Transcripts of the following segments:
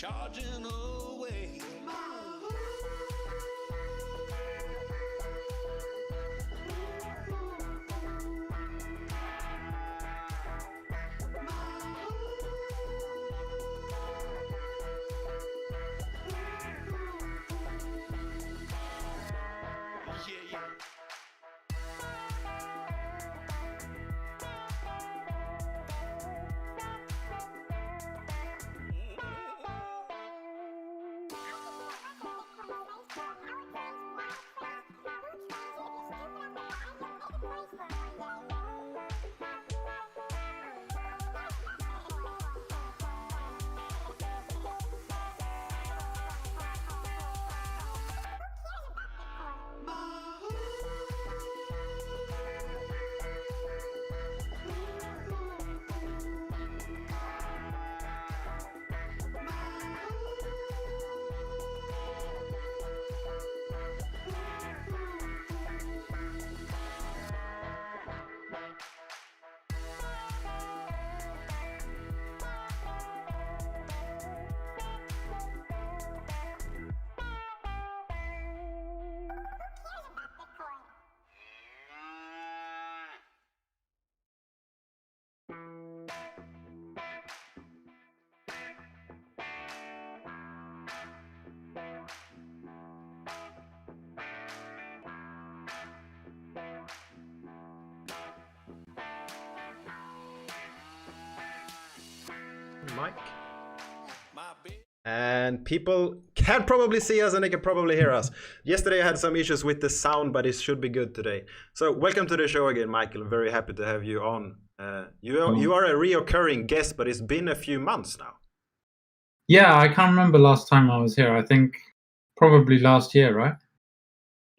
charging away. Mic. And people can probably see us and they can probably hear us. Yesterday I had some issues with the sound, but it should be good today. So welcome to the show again, Micheal. Very happy to have you on. You are a reoccurring guest, but it's been a few months now. Yeah, I can't remember last time I was here. I think probably last year, right?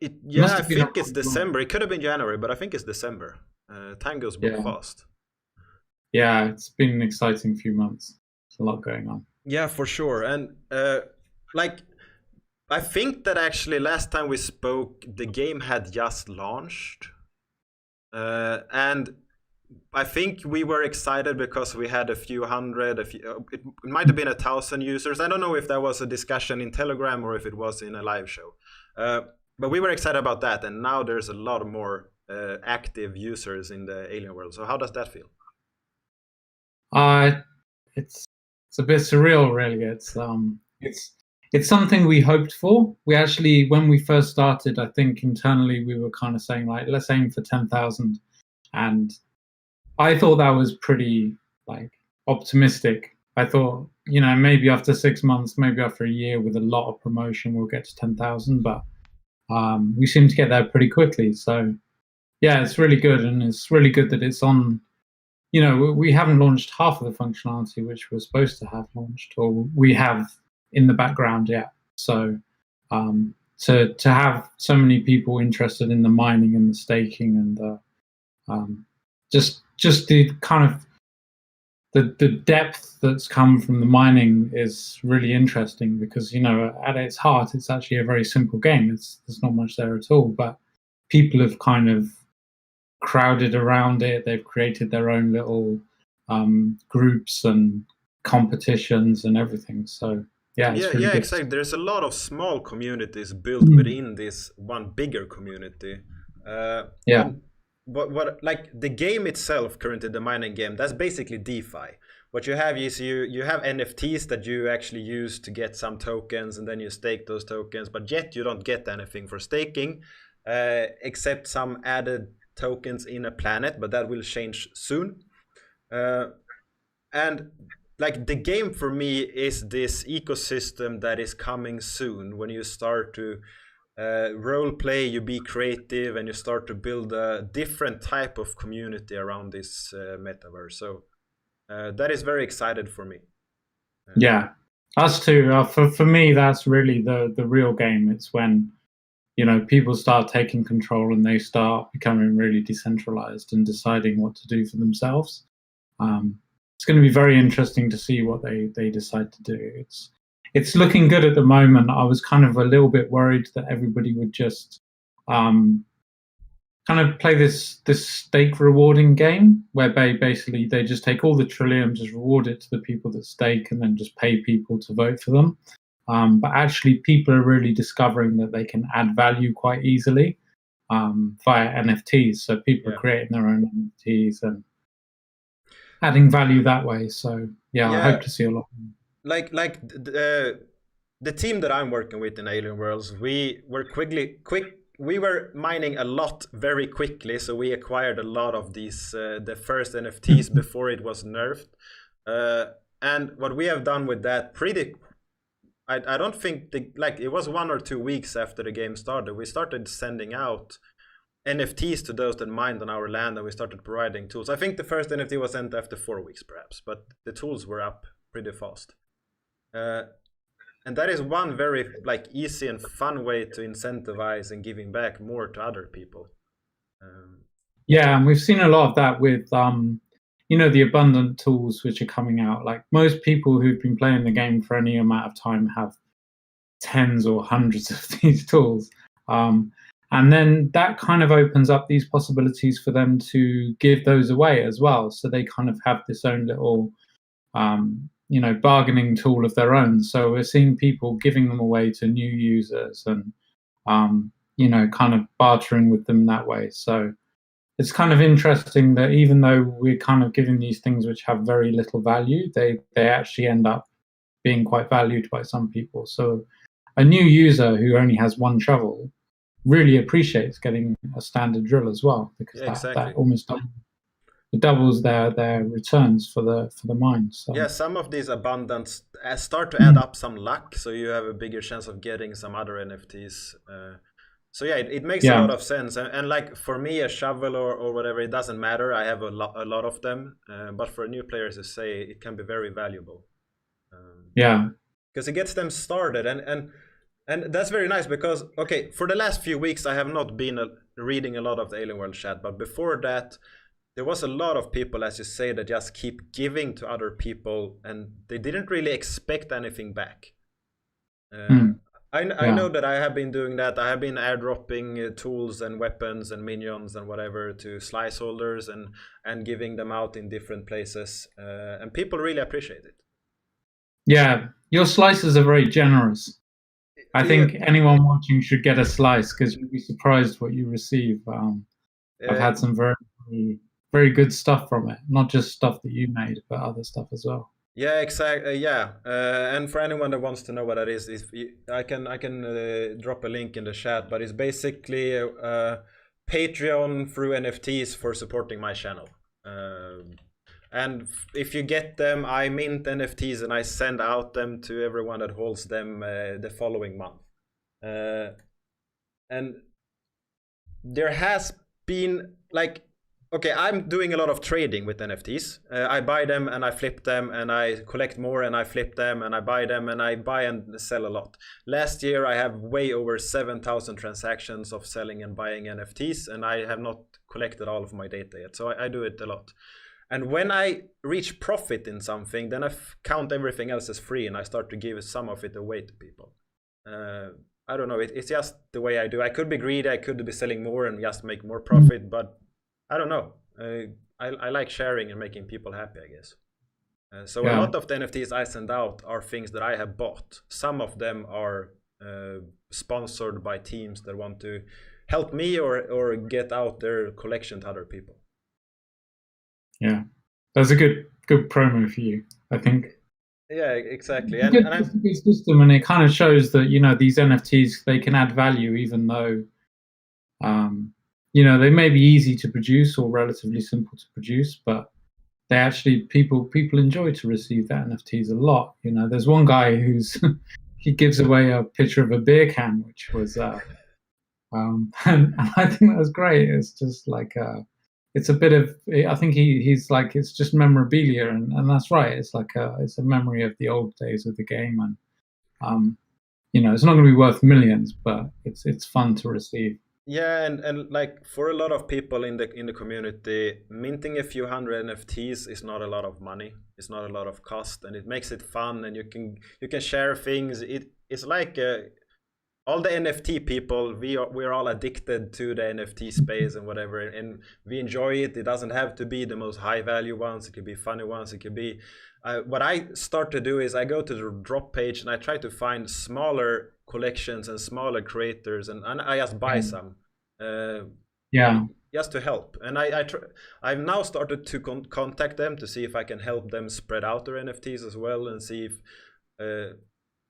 Yeah, I think it's December. It could have been January, but I think it's December. Time goes by fast. Yeah, it's been an exciting few months. There's a lot going on. Yeah, for sure. And I think that actually last time we spoke, the game had just launched. And I think we were excited because we had a few hundred, it might have been 1,000 users. I don't know if that was a discussion in Telegram or if it was in a live show. But we were excited about that. And now there's a lot more active users in the Alienworld. So how does that feel? It's a bit surreal, really. It's something we hoped for. We actually, when we first started, I think internally we were kind of saying like, let's aim for 10,000, and I thought that was pretty optimistic. I thought, maybe after 6 months, maybe after a year with a lot of promotion, we'll get to 10,000. But we seem to get there pretty quickly. So yeah, it's really good, and it's really good that it's on. We haven't launched half of the functionality which we're supposed to have launched, or we have in the background yet. So to have so many people interested in the mining and the staking and just the kind of the depth that's come from the mining is really interesting, because at its heart it's actually a very simple game. There's not much there at all, but people have kind of crowded around it. They've created their own little groups and competitions and everything. So yeah, it's really good. Exactly. There's a lot of small communities built within this one bigger community. But like the game itself, currently the mining game, that's basically DeFi. What you have is you have NFTs that you actually use to get some tokens, and then you stake those tokens, but yet you don't get anything for staking, except some added tokens in a planet, but that will change soon. And like the game for me is this ecosystem that is coming soon. When you start to role play, you be creative, and you start to build a different type of community around this metaverse. So that is very excited for me. Yeah, us too. For me, that's really the real game. It's when people start taking control and they start becoming really decentralized and deciding what to do for themselves. It's going to be very interesting to see what they decide to do. It's looking good at the moment. I was kind of a little bit worried that everybody would just kind of play this stake rewarding game whereby basically they just take all the trillium, just reward it to the people that stake, and then just pay people to vote for them. But actually, people are really discovering that they can add value quite easily via NFTs. So people are creating their own NFTs and adding value that way. So I hope to see a lot. Like the team that I'm working with in Alienworlds, we were we were mining a lot very quickly, so we acquired a lot of these the first NFTs before it was nerfed. And what we have done with that, I don't think it was 1 or 2 weeks after the game started, we started sending out NFTs to those that mined on our land, and we started providing tools. I think the first NFT was sent after 4 weeks perhaps, but the tools were up pretty fast. And that is one very easy and fun way to incentivize and giving back more to other people. And we've seen a lot of that with the abundant tools which are coming out. Like most people who've been playing the game for any amount of time have tens or hundreds of these tools. And then that kind of opens up these possibilities for them to give those away as well. So they kind of have this own little bargaining tool of their own. So we're seeing people giving them away to new users and kind of bartering with them that way. So it's kind of interesting that even though we're kind of giving these things which have very little value, they actually end up being quite valued by some people. So a new user who only has one shovel really appreciates getting a standard drill as well, because that almost doubles their returns for the mine. So. Some of these abundance start to add up some luck, so you have a bigger chance of getting some other NFTs. It makes a lot of sense. And like for me, a shovel or whatever, it doesn't matter. I have a lot of them. But for new players to say, it can be very valuable. Because it gets them started. And that's very nice because, for the last few weeks, I have not been reading a lot of the Alienworld chat. But before that, there was a lot of people, as you say, that just keep giving to other people and they didn't really expect anything back. I know that I have been doing that. I have been airdropping tools and weapons and minions and whatever to slice holders and giving them out in different places. And people really appreciate it. Yeah, your slices are very generous. I think anyone watching should get a slice because you'd be surprised what you receive. I've had some very, very, very good stuff from it. Not just stuff that you made, but other stuff as well. Yeah, exactly. And for anyone that wants to know what that is, I can drop a link in the chat. But it's basically Patreon through NFTs for supporting my channel. And if you get them, I mint NFTs and I send out them to everyone that holds them the following month. And there has been I'm doing a lot of trading with NFTs. I buy them and I flip them and I collect more and I flip them and I buy them and I buy and sell a lot. Last year I have way over 7,000 transactions of selling and buying NFTs, and I have not collected all of my data yet. So I do it a lot. And when I reach profit in something, then I count everything else as free and I start to give some of it away to people. I don't know, it's just the way I do. I could be greedy, I could be selling more and just make more profit, but I don't know. I like sharing and making people happy, I guess. A lot of the NFTs I send out are things that I have bought. Some of them are sponsored by teams that want to help me or get out their collection to other people. Yeah, that's a good promo for you, I think. Yeah, exactly. It's a good system, and it kind of shows that these NFTs, they can add value, even though they may be easy to produce or relatively simple to produce, but they actually people enjoy to receive the NFTs a lot. There's one guy who's he gives away a picture of a beer can, which was and I think that was great. It's just it's a bit of, I think he's like, it's just memorabilia, and that's right. It's it's a memory of the old days of the game, and it's not going to be worth millions, but it's fun to receive. Yeah, and for a lot of people in the community, minting a few hundred NFTs is not a lot of money. It's not a lot of cost, and it makes it fun, and you can share things. It's like all the NFT people, we're all addicted to the NFT space and whatever, and we enjoy it. It doesn't have to be the most high value ones. It could be funny ones. It could be. What I start to do is I go to the drop page and I try to find smaller collections and smaller creators, and I just buy some. Yeah. Just to help. And I've now started to contact them to see if I can help them spread out their NFTs as well, and see if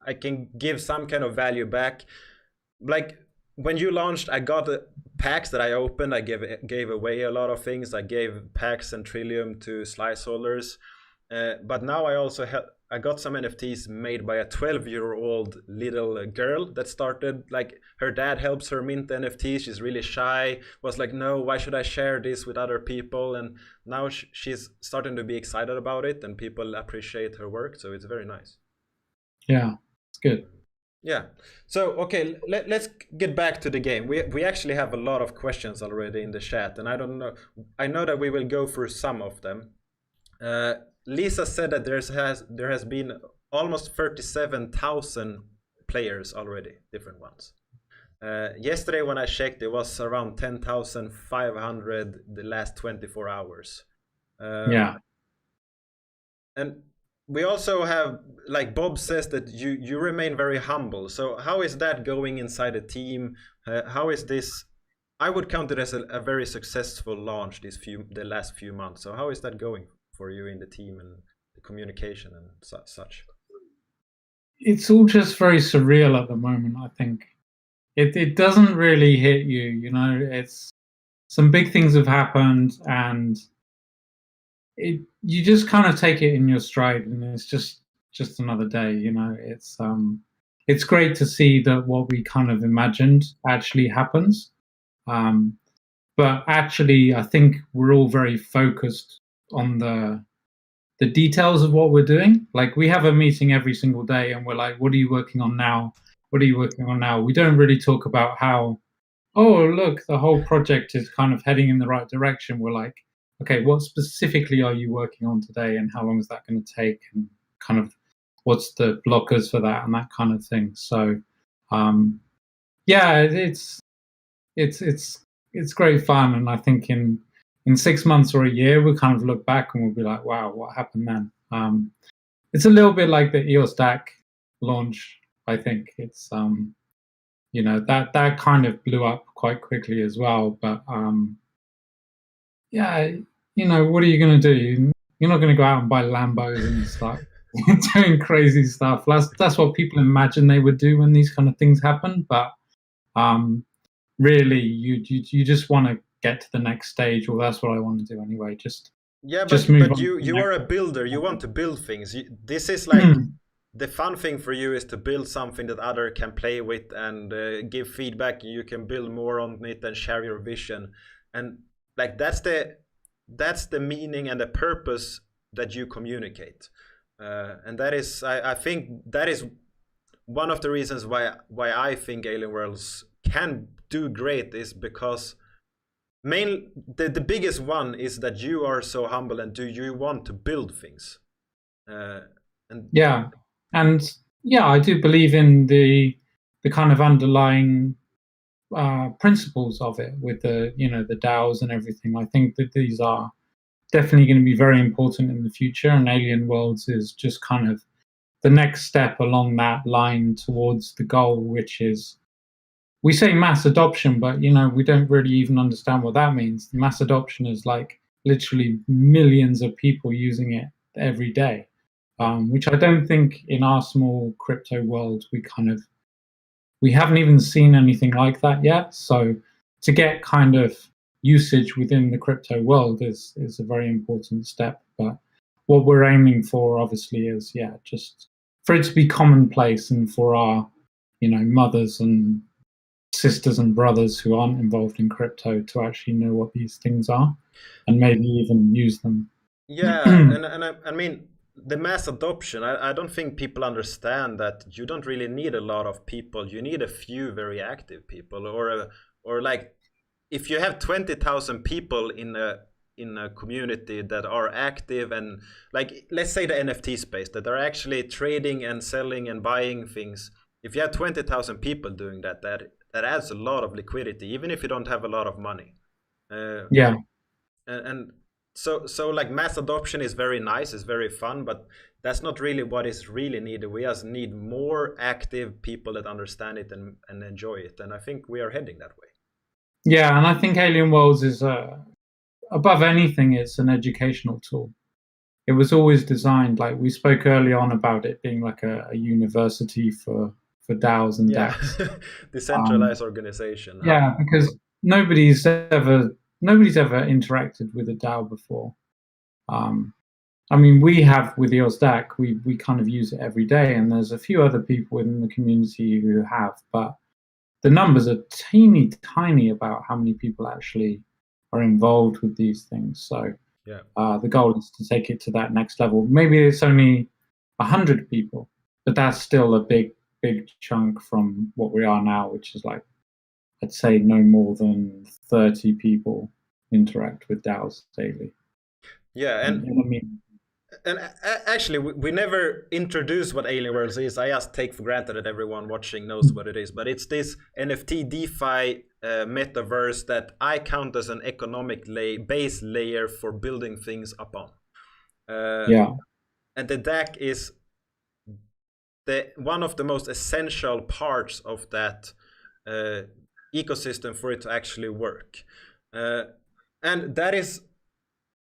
I can give some kind of value back. Like when you launched, I got packs that I opened. I gave away a lot of things. I gave packs and Trillium to slice holders. But now I also I got some NFTs made by a 12-year-old little girl that started, like, her dad helps her mint NFTs. She's really shy, was like, no, why should I share this with other people? And now she's starting to be excited about it, and people appreciate her work. So it's very nice. Yeah, it's good. Yeah. So, okay, let's get back to the game. We actually have a lot of questions already in the chat, and I don't know. I know that we will go through some of them. Lisa said that there has been almost 37,000 players already, different ones. Yesterday when I checked, it was around 10,500 the last 24 hours. Yeah. And we also have, like Bob says, that you remain very humble. So how is that going inside the team? How is this? I would count it as a very successful launch the last few months. So how is that going for you in the team and the communication and such? It's all just very surreal at the moment, I think. It doesn't really hit you, you know. It's some big things have happened, and you just kind of take it in your stride, and it's just another day, you know. It's great to see that what we kind of imagined actually happens. But actually, I think we're all very focused on the details of what we're doing. Like, we have a meeting every single day, and we're like, what are you working on now? What are you working on now? We don't really talk about how, oh, look, the whole project is kind of heading in the right direction. We're like, okay, what specifically are you working on today, and how long is that going to take, and kind of what's the blockers for that, and that kind of thing. So, yeah, it's great fun, and I think in 6 months or a year, we'll kind of look back and we'll be like, wow, what happened then? It's a little bit like the EOS DAC launch. I think it's you know, that kind of blew up quite quickly as well. But yeah, you know, what are you going to do? You're not going to go out and buy Lambos and start doing crazy stuff. That's what people imagine they would do when these kind of things happen. But really, you just want to get to the next stage. Well, that's what I want to do anyway. But you are a builder. You want to build things. This is like the fun thing for you is to build something that other can play with and give feedback. You can build more on it and share your vision, and like that's the meaning and the purpose that you communicate, and that is I think that is one of the reasons why I think Alienworlds can do great, is because the biggest one is that you are so humble and you want to build things. I do believe in the kind of underlying principles of it, with the DAOs and everything. I think that these are definitely going to be very important in the future, and Alienworlds is just kind of the next step along that line towards the goal, which is, we say mass adoption, but we don't really even understand what that means. Mass adoption is like literally millions of people using it every day, which I don't think in our small crypto world we haven't even seen anything like that yet. So to get kind of usage within the crypto world is a very important step. But what we're aiming for, obviously, is just for it to be commonplace, and for our mothers and sisters and brothers who aren't involved in crypto to actually know what these things are and maybe even use them. Yeah, and I mean, the mass adoption, I don't think people understand that you don't really need a lot of people. You need a few very active people, or like if you have 20,000 people in a community that are active, and like let's say the NFT space, that are actually trading and selling and buying things, if you have 20,000 people doing that, that adds a lot of liquidity, even if you don't have a lot of money. Yeah. And so like mass adoption is very nice, it's very fun, but that's not really what is really needed. We just need more active people that understand it and enjoy it, and I think we are heading that way. Yeah, and I think Alienworlds is above anything, it's an educational tool. It was always designed, like we spoke early on about it being like a university for DAOs and DApps. Decentralized organization. Yeah, because nobody's ever interacted with a DAO before. I mean, we have with EOS DAC, we kind of use it every day, and there's a few other people within the community who have, but the numbers are tiny about how many people actually are involved with these things. So yeah, the goal is to take it to that next level. Maybe it's only 100 people, but that's still a big chunk from what we are now, which is like, I'd say no more than 30 people interact with DAOs daily. Yeah, and I mean, and actually, we never introduced what Alienworlds is. I just take for granted that everyone watching knows what it is. But it's this NFT DeFi metaverse that I count as an economic base layer for building things upon. Yeah. And the DAC is one of the most essential parts of that ecosystem for it to actually work. And that is,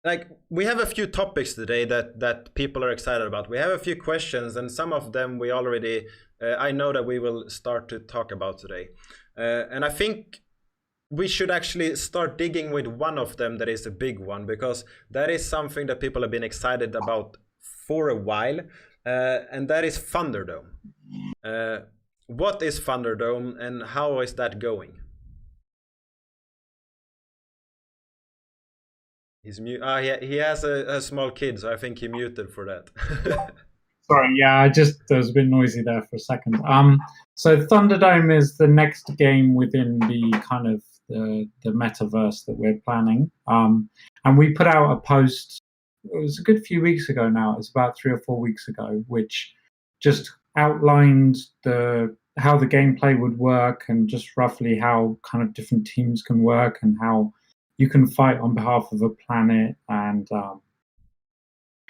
like, we have a few topics today that people are excited about. We have a few questions, and some of them we already, I know that we will start to talk about today. And I think we should actually start digging with one of them that is a big one, because that is something that people have been excited about for a while, and that is Thunderdome. What is Thunderdome and how is that going? He's mute. He has a small kid, so I think he muted for that. Sorry, yeah, there was a bit noisy there for a second. So Thunderdome is the next game within the kind of the metaverse that we're planning. And we put out a post, it was a good few weeks ago now, it's about 3 or 4 weeks ago, which just outlined how the gameplay would work and just roughly how kind of different teams can work and how you can fight on behalf of a planet, and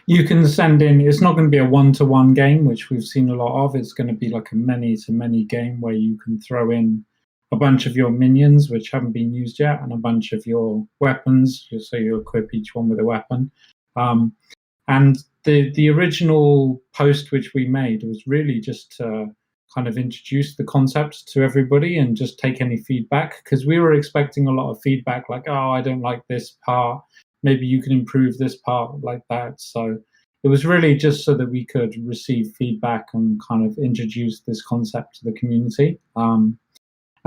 you can send in, it's not going to be a one-to-one game, which we've seen a lot of. It's going to be like a many-to-many game where you can throw in a bunch of your minions, which haven't been used yet, and a bunch of your weapons, so you equip each one with a weapon. And the original post which we made was really just to kind of introduce the concept to everybody and just take any feedback, because we were expecting a lot of feedback like, oh, I don't like this part, maybe you can improve this part, like that. So it was really just so that we could receive feedback and kind of introduce this concept to the community. And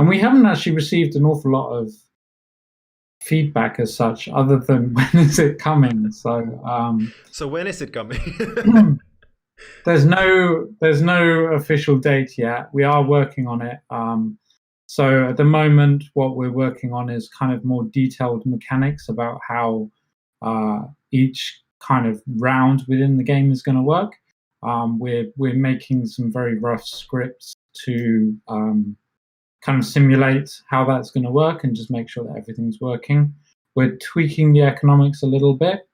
we haven't actually received an awful lot of feedback as such, other than when is it coming. So when is it coming? There's no official date yet. We are working on it. So at the moment, what we're working on is kind of more detailed mechanics about how each kind of round within the game is going to work. We're making some very rough scripts to kind of simulate how that's going to work and just make sure that everything's working. We're tweaking the economics a little bit.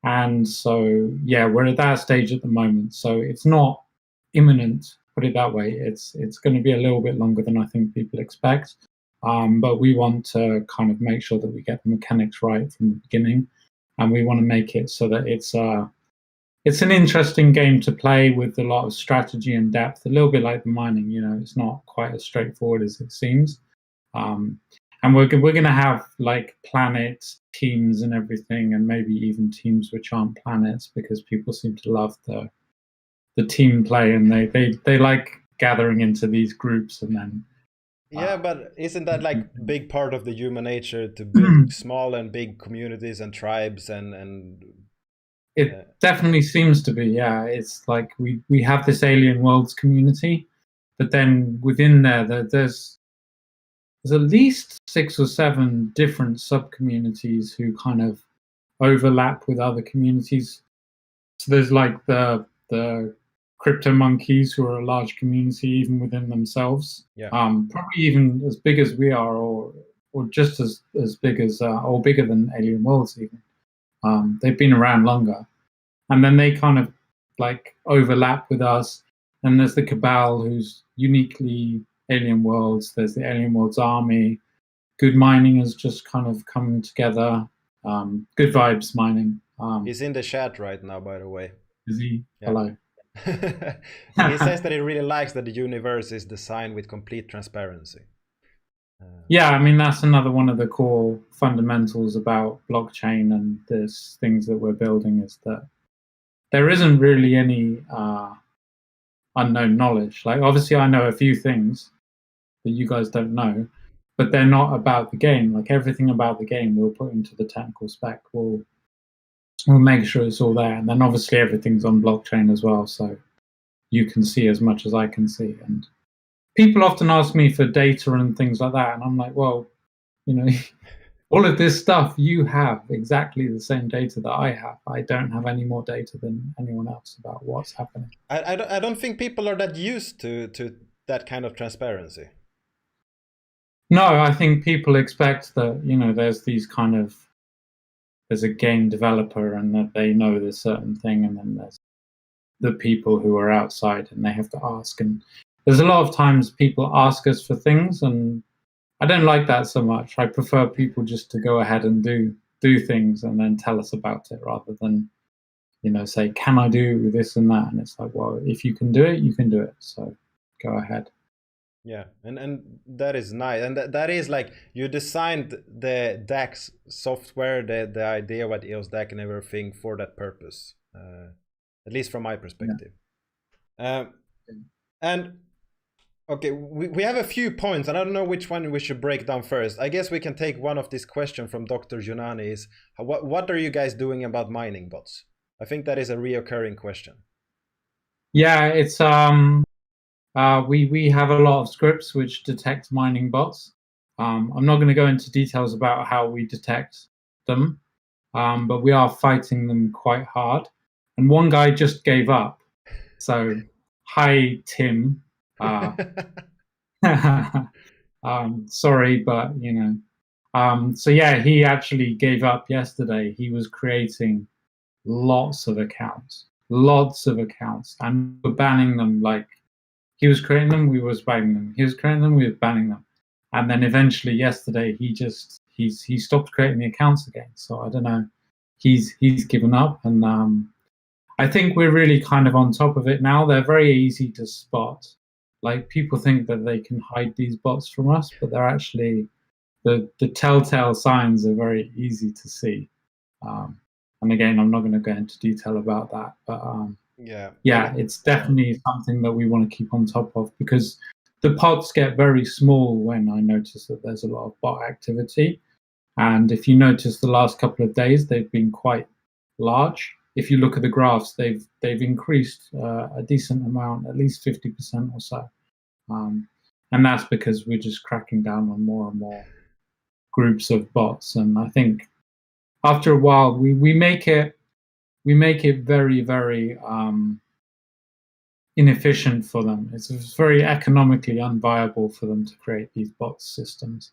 And so, yeah, we're at that stage at the moment. So it's not imminent, put it that way. It's going to be a little bit longer than I think people expect. But we want to kind of make sure that we get the mechanics right from the beginning. And we want to make it so that it's an interesting game to play with a lot of strategy and depth, a little bit like the mining. You know, it's not quite as straightforward as it seems. And we're going to have like planet teams and everything, and maybe even teams which aren't planets, because people seem to love the team play, and they like gathering into these groups and then. Yeah, but isn't that like big part of the human nature to build small and big communities and tribes and It definitely seems to be, yeah. It's like we have this Alienworlds community, but then within there's at least 6 or 7 different sub-communities who kind of overlap with other communities. So there's like the crypto monkeys who are a large community even within themselves. Yeah. Probably even as big as we are, or just as big as, or bigger than Alienworlds even. They've been around longer, and then they kind of like overlap with us. And there's the Cabal, who's uniquely Alienworlds. There's the Alienworlds army. Good Mining has just kind of come together. Good Vibes Mining. He's in the chat right now, by the way. Is he? Yeah. Hello. And he says that he really likes that the universe is designed with complete transparency. Yeah, I mean, that's another one of the core fundamentals about blockchain and this things that we're building, is that there isn't really any unknown knowledge. Like, obviously I know a few things that you guys don't know, but they're not about the game. Like, everything about the game we'll put into the technical spec. We'll make sure it's all there. And then obviously everything's on blockchain as well, so you can see as much as I can see. And people often ask me for data and things like that, and I'm like, well, you know, all of this stuff, you have exactly the same data that I have. I don't have any more data than anyone else about what's happening. I don't think people are that used to that kind of transparency. No, I think people expect that, you know, there's a game developer and that they know this certain thing, and then there's the people who are outside and they have to ask. And there's a lot of times people ask us for things, and I don't like that so much. I prefer people just to go ahead and do things and then tell us about it, rather than, you know, say, can I do this and that? And it's like, well, if you can do it, you can do it. So go ahead. Yeah, and that is nice. And that is like, you designed the DAX software, the idea what EOS DAC and everything for that purpose, at least from my perspective. Yeah. And okay, we have a few points, and I don't know which one we should break down first. I guess we can take one of this question from Dr. Junani is, what are you guys doing about mining bots? I think that is a reoccurring question. Yeah, it's we have a lot of scripts which detect mining bots. I'm not going to go into details about how we detect them, but we are fighting them quite hard. And one guy just gave up. So, hi, Tim. Sorry, but you know. So yeah, he actually gave up yesterday. He was creating lots of accounts, and we're banning them. Like, he was creating them, we was banning them. He was creating them, we were banning them. And then eventually yesterday, he stopped creating the accounts again. So I don't know. He's given up, and I think we're really kind of on top of it now. They're very easy to spot. Like, people think that they can hide these bots from us, but they're actually, the telltale signs are very easy to see. And again, I'm not going to go into detail about that, but yeah, it's definitely something that we want to keep on top of, because the pods get very small when I notice that there's a lot of bot activity. And if you notice the last couple of days, they've been quite large. If you look at the graphs, they've increased a decent amount, at least 50% or so. And that's because we're just cracking down on more and more groups of bots. And I think after a while, we make it very, very inefficient for them. It's very economically unviable for them to create these bot systems.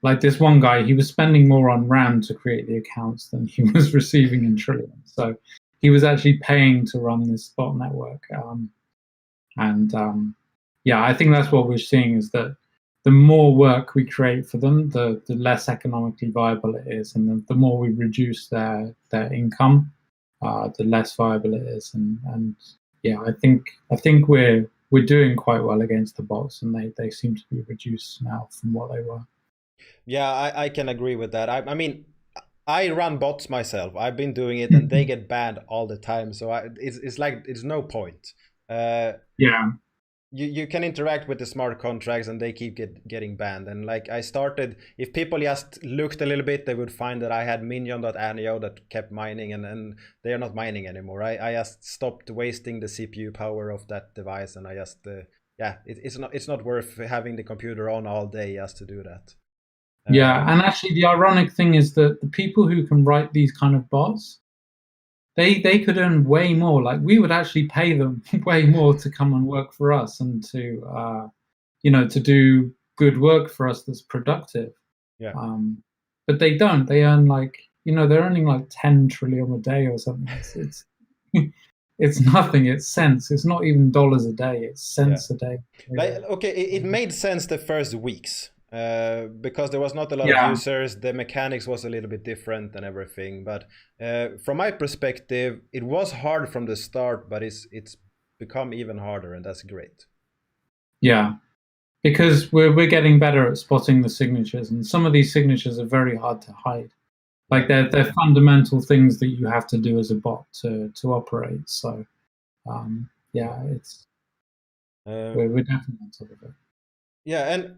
Like this one guy, he was spending more on RAM to create the accounts than he was receiving in Trillium. So he was actually paying to run this bot network. Yeah, I think that's what we're seeing, is that the more work we create for them, the less economically viable it is, and the more we reduce their income, the less viable it is. And yeah, I think we're doing quite well against the bots, and they seem to be reduced now from what they were. Yeah, I can agree with that. I mean, I run bots myself. I've been doing it, and they get banned all the time. So it's like, it's no point. Yeah. You can interact with the smart contracts, and they keep getting banned. And like, I started, if people just looked a little bit, they would find that I had minion.anio that kept mining, and they are not mining anymore. I just stopped wasting the CPU power of that device, and I just yeah, it's not worth having the computer on all day just to do that. Yeah, and actually the ironic thing is that the people who can write these kind of bots, they could earn way more. Like we would actually pay them way more to come and work for us and to to do good work for us that's productive. Yeah. But they don't. They earn like they're earning like 10 trillion a day or something. It's it's nothing. It's cents. It's not even dollars a day. It's cents a day. Like, okay, it made sense the first weeks because there was not a lot of users. The mechanics was a little bit different and everything. But from my perspective, it was hard from the start, but it's become even harder, and that's great. Yeah, because we're getting better at spotting the signatures, and some of these signatures are very hard to hide. Like they're fundamental things that you have to do as a bot to operate. So it's we're definitely on top of it. Yeah, and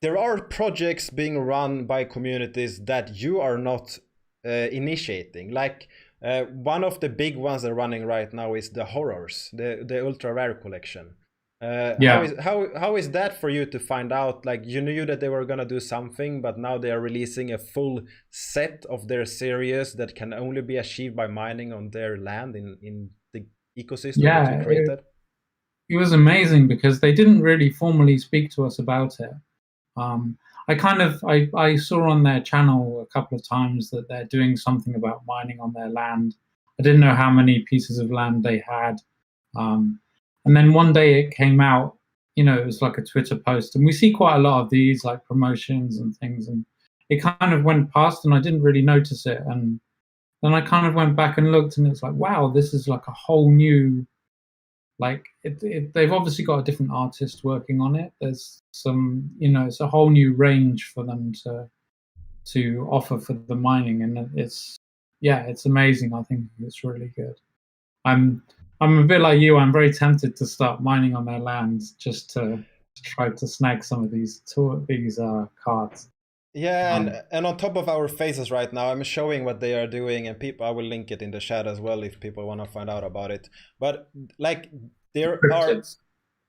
there are projects being run by communities that you are not initiating. Like one of the big ones that are running right now is the horrors, the ultra rare collection. How is that for you to find out? Like you knew that they were gonna do something, but now they are releasing a full set of their series that can only be achieved by mining on their land in the ecosystem that you created. It was amazing because they didn't really formally speak to us about it. I saw on their channel a couple of times that they're doing something about mining on their land. I didn't know how many pieces of land they had. And then one day it came out, it was like a Twitter post, and we see quite a lot of these like promotions and things, and it kind of went past and I didn't really notice it. And then I kind of went back and looked, and it's like, wow, this is like a whole new, like they've obviously got a different artist working on it. There's some, it's a whole new range for them to offer for the mining, and it's amazing. I think it's really good. I'm a bit like you. I'm very tempted to start mining on their lands just to try to snag some of these cards. Yeah, and on top of our faces right now, I'm showing what they are doing, and I will link it in the chat as well if people want to find out about it. But like there are,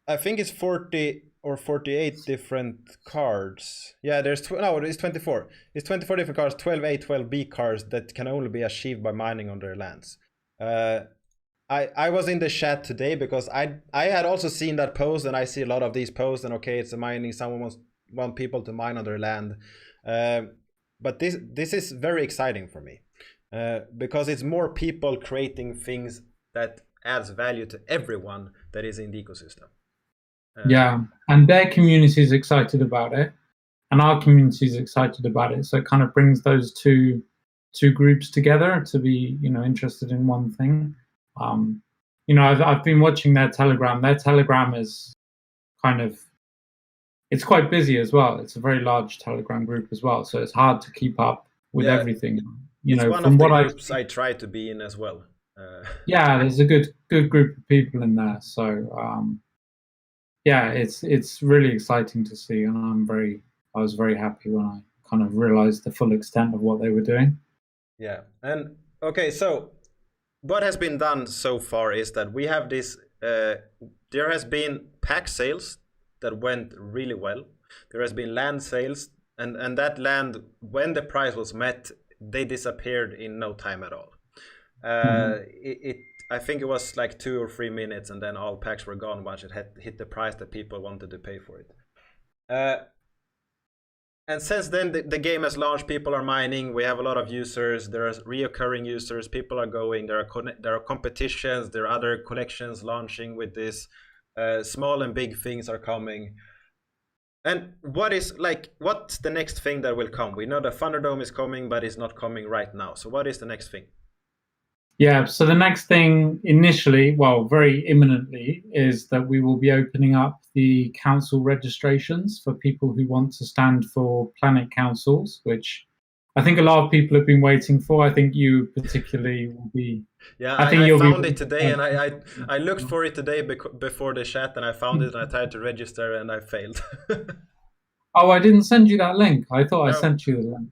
I think it's 40 or 48 different cards. Yeah, it's 24. It's 24 different cards, 12A, 12B cards that can only be achieved by mining on their lands. I was in the chat today because I had also seen that post, and I see a lot of these posts, and okay, it's a mining, someone want people to mine on their land. But this is very exciting for me because it's more people creating things that adds value to everyone that is in the ecosystem. And their community is excited about it, and our community is excited about it. So it kind of brings those two groups together to be interested in one thing. I've been watching their Telegram. Their Telegram is it's quite busy as well. It's a very large Telegram group as well, so it's hard to keep up with everything. It's one of the groups I try to be in as well. There's a good group of people in there. So it's really exciting to see, and I was very happy when I kind of realized the full extent of what they were doing. Yeah, and okay, so what has been done so far is that we have this, there has been pack sales that went really well. There has been land sales, and that land, when the price was met, they disappeared in no time at all. I think it was like 2 or 3 minutes, and then all packs were gone once it had hit the price that people wanted to pay for it. And since then, the game has launched. People are mining. We have a lot of users. There are reoccurring users. People are going. There are competitions. There are other collections launching with this. Small and big things are coming. And what's the next thing that will come? We know the Thunderdome is coming, but it's not coming right now. So what is the next thing? Yeah, so the next thing initially, well, very imminently, is that we will be opening up the council registrations for people who want to stand for planet councils, which I think a lot of people have been waiting for. I think you particularly will be. Yeah, I found it today, and I looked for it today before the chat, and I found it, and I tried to register, and I failed. Oh, I didn't send you that link. I thought I sent you the link.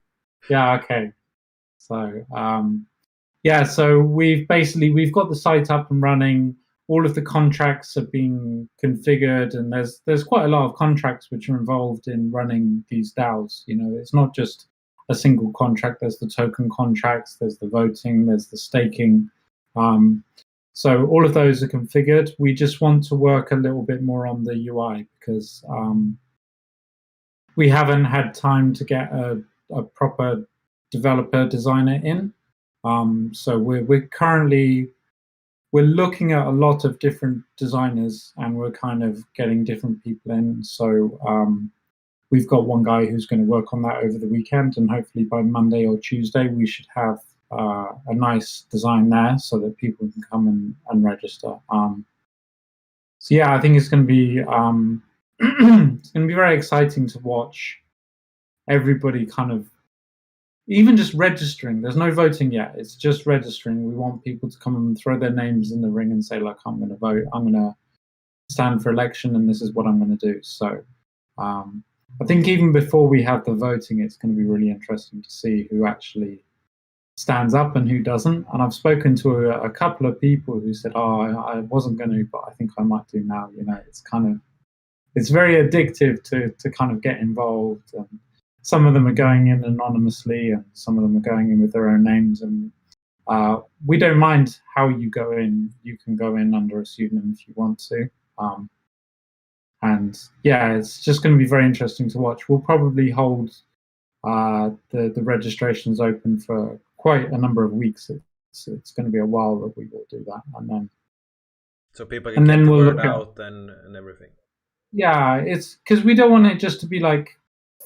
Yeah, okay. So, so we've got the site up and running. All of the contracts have been configured, and there's quite a lot of contracts which are involved in running these DAOs. It's not just a single contract. There's the token contracts, there's the voting, there's the staking. So all of those are configured. We just want to work a little bit more on the UI because we haven't had time to get a proper developer designer in. So we're looking at a lot of different designers, and we're kind of getting different people in. So we've got one guy who's going to work on that over the weekend, and hopefully by Monday or Tuesday we should have a nice design there so that people can come and register. So yeah, I think it's going to be it's going to be very exciting to watch everybody kind of even just registering. There's no voting yet. It's just registering. We want people to come and throw their names in the ring and say, look, I'm going to vote. I'm going to stand for election, and this is what I'm going to do. So I think even before we have the voting, it's going to be really interesting to see who actually stands up and who doesn't. And I've spoken to a couple of people who said, oh, I wasn't going to, but I think I might do now. You know, it's very addictive to kind of get involved. And some of them are going in anonymously, and some of them are going in with their own names. And we don't mind how you go in. You can go in under a pseudonym if you want to. And yeah, it's just going to be very interesting to watch. We'll probably hold the registrations open for quite a number of weeks. It's going to be a while that we will do that, and then so people can get the word out and everything. Yeah, it's because we don't want it just to be like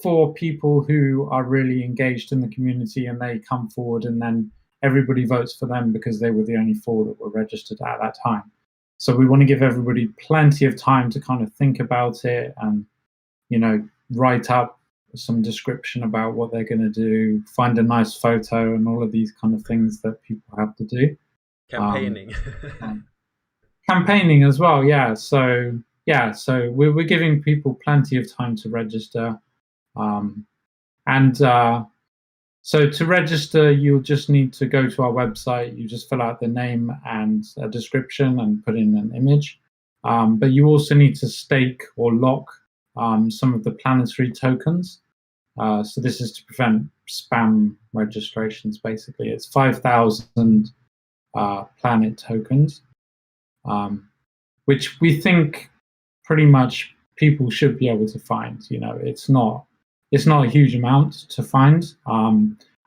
4 people who are really engaged in the community and they come forward and then everybody votes for them because they were the only 4 that were registered at that time. So we want to give everybody plenty of time to kind of think about it and, you know, write up some description about what they're going to do, find a nice photo, and all of these kind of things that people have to do. Campaigning. Campaigning as well, yeah. So we're giving people plenty of time to register. So to register, you'll just need to go to our website. You just fill out the name and a description and put in an image. But you also need to stake or lock some of the planetary tokens. So this is to prevent spam registrations, basically. It's 5,000 planet tokens, which we think pretty much people should be able to find. You know, it's not a huge amount to find.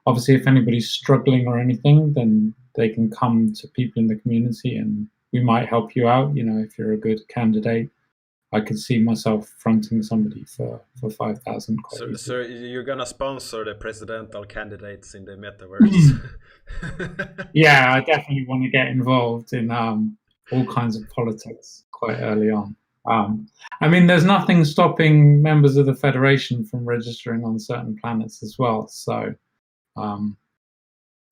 Obviously, if anybody's struggling or anything, then they can come to people in the community and we might help you out. You know, if you're a good candidate, I could see myself fronting somebody for 5,000. So you're gonna sponsor the presidential candidates in the metaverse? Yeah, I definitely want to get involved in all kinds of politics quite early on. I mean, there's nothing stopping members of the Federation from registering on certain planets as well. So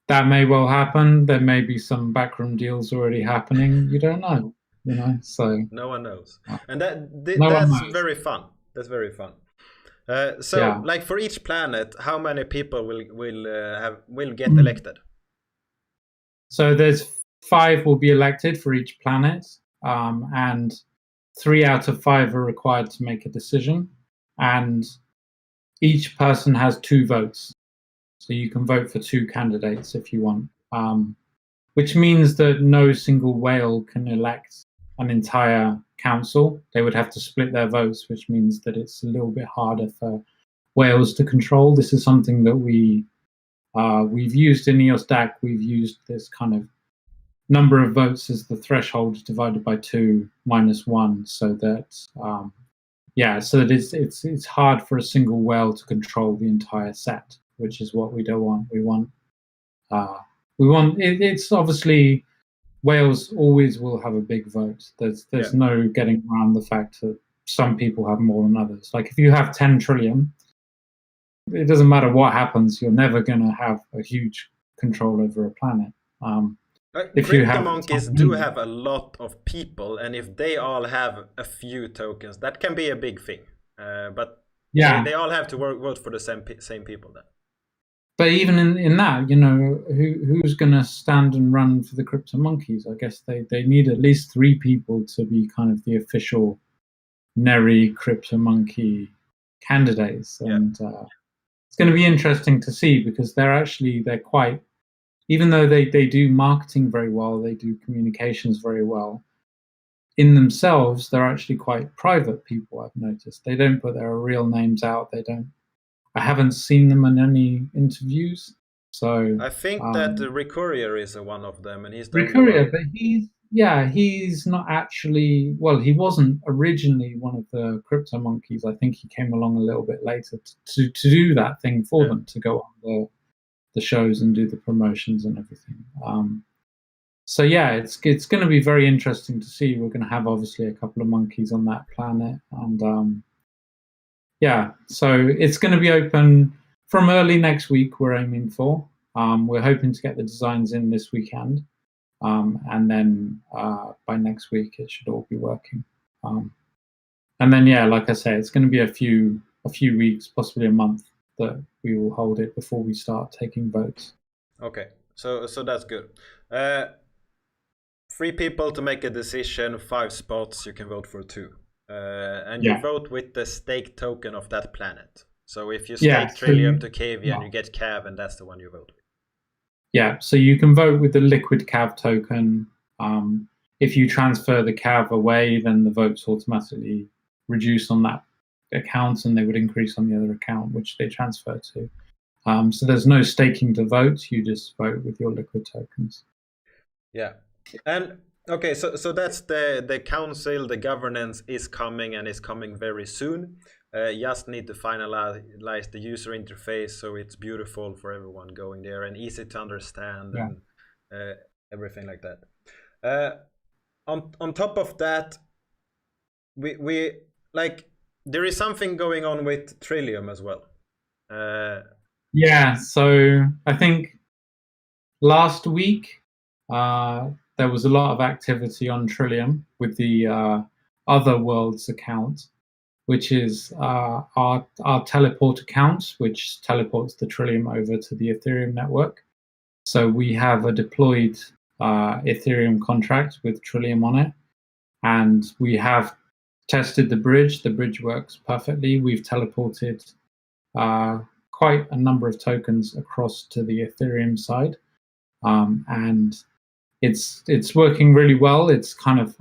that may well happen. There may be some backroom deals already happening. You don't know, you know. So no one knows, and that's very fun. That's very fun. Like for each planet, how many people will get elected? So there's 5 will be elected for each planet, and 3 out of 5 are required to make a decision, and each person has 2 votes. So you can vote for 2 candidates if you want, which means that no single whale can elect an entire council. They would have to split their votes, which means that it's a little bit harder for whales to control. This is something that we've used in EOS DAC. We've used this kind of number of votes as the threshold divided by 2 minus 1, so that it's hard for a single whale to control the entire set, which is what we don't want. We want it's obviously whales always will have a big vote. There's no getting around the fact that some people have more than others. Like if you have 10 trillion, it doesn't matter what happens, you're never going to have a huge control over a planet. Crypto monkeys do have a lot of people, and if they all have a few tokens, that can be a big thing. But they all have to vote for the same people then. But even in that, you know, who's going to stand and run for the crypto monkeys? I guess they need at least 3 people to be kind of the official Neri crypto monkey candidates. And it's going to be interesting to see, because they're quite, even though they do marketing very well, they do communications very well, in themselves, they're actually quite private people, I've noticed. They don't put their real names out. I haven't seen them in any interviews. So I think that Rick Courier is one of them, and he's the Rick only Courier, one. but he's not actually, well, he wasn't originally one of the crypto monkeys. I think he came along a little bit later to do that thing for them, to go on the shows and do the promotions and everything. So yeah, it's going to be very interesting to see. We're going to have obviously a couple of monkeys on that planet, and yeah, so it's going to be open from early next week. We're aiming for. We're hoping to get the designs in this weekend, and then by next week it should all be working. And then yeah, like I say, it's going to be a few weeks, possibly a month, that we will hold it before we start taking votes. Okay, so that's good. 3 people to make a decision, 5 spots. You can vote for 2, and you vote with the stake token of that planet. So if you stake Trillium to Kavian, you get Cav, and that's the one you vote with. Yeah, so you can vote with the liquid Cav token. If you transfer the Cav away, then the votes automatically reduce on that account, and they would increase on the other account which they transfer to. So there's no staking to vote. You just vote with your liquid tokens. Yeah. And okay, so that's the council, the governance is coming, and is coming very soon. Just need to finalize the user interface so it's beautiful for everyone going there and easy to understand, and everything like that. On top of that, we like, there is something going on with Trillium as well. Yeah, so I think last week there was a lot of activity on Trillium with the Other Worlds account, which is our teleport account, which teleports the Trillium over to the Ethereum network. So we have a deployed Ethereum contract with Trillium on it, and we have tested the bridge. The bridge works perfectly. We've teleported quite a number of tokens across to the Ethereum side, and it's working really well. It's kind of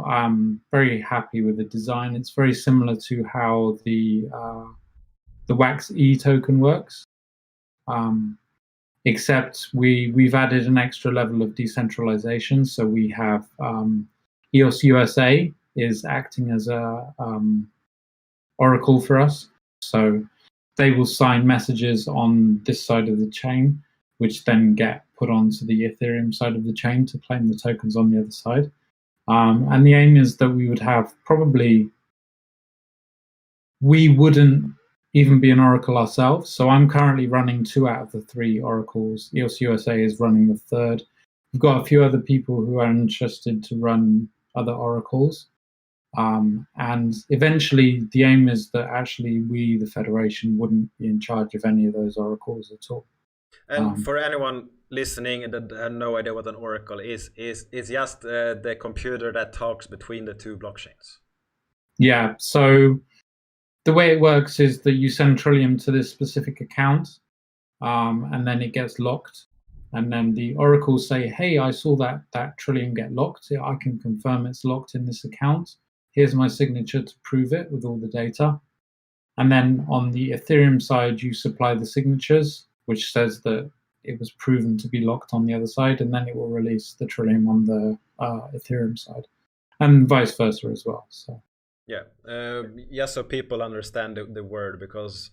very happy with the design. It's very similar to how the Wax E token works, except we've added an extra level of decentralization. So we have EOS USA is acting as a oracle for us. So they will sign messages on this side of the chain, which then get put onto the Ethereum side of the chain to claim the tokens on the other side. And the aim is that we would have we wouldn't even be an oracle ourselves. So I'm currently running 2 out of the 3 oracles. EOS USA is running the 3rd. We've got a few other people who are interested to run other oracles. And eventually the aim is that actually we, the Federation, wouldn't be in charge of any of those oracles at all. And for anyone listening that had no idea what an oracle is just the computer that talks between the 2 blockchains. Yeah, so the way it works is that you send Trillium to this specific account, and then it gets locked. And then the oracles say, hey, I saw that Trillium get locked. I can confirm it's locked in this account. Here's my signature to prove it with all the data. And then on the Ethereum side, you supply the signatures, which says that it was proven to be locked on the other side, and then it will release the Trillium on the Ethereum side, and vice versa as well. So yeah, so people understand the word, because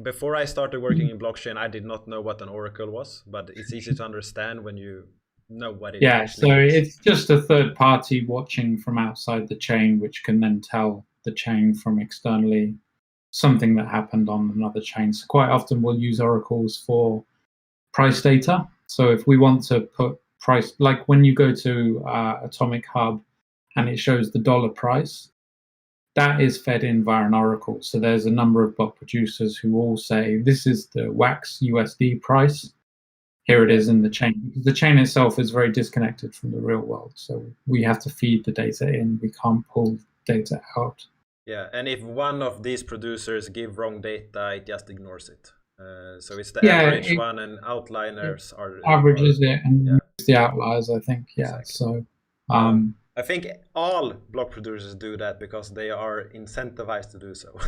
before I started working in blockchain, I did not know what an oracle was, but it's easy to understand when you know what it is. Yeah, so it's just a third party watching from outside the chain, which can then tell the chain from externally something that happened on another chain. So quite often we'll use oracles for price data. So if we want to put price, like when you go to Atomic Hub and it shows the dollar price, that is fed in via an oracle. So there's a number of bot producers who all say, this is the Wax USD price. Here it is in the chain. Because the chain itself is very disconnected from the real world. So we have to feed the data in. We can't pull data out. Yeah, and if one of these producers give wrong data, it just ignores it. So it's the Yeah, average it one, and outliners averages it and yeah, moves the outliers, I think. Yeah. exactly. So, I think all block producers do that because they are incentivized to do so.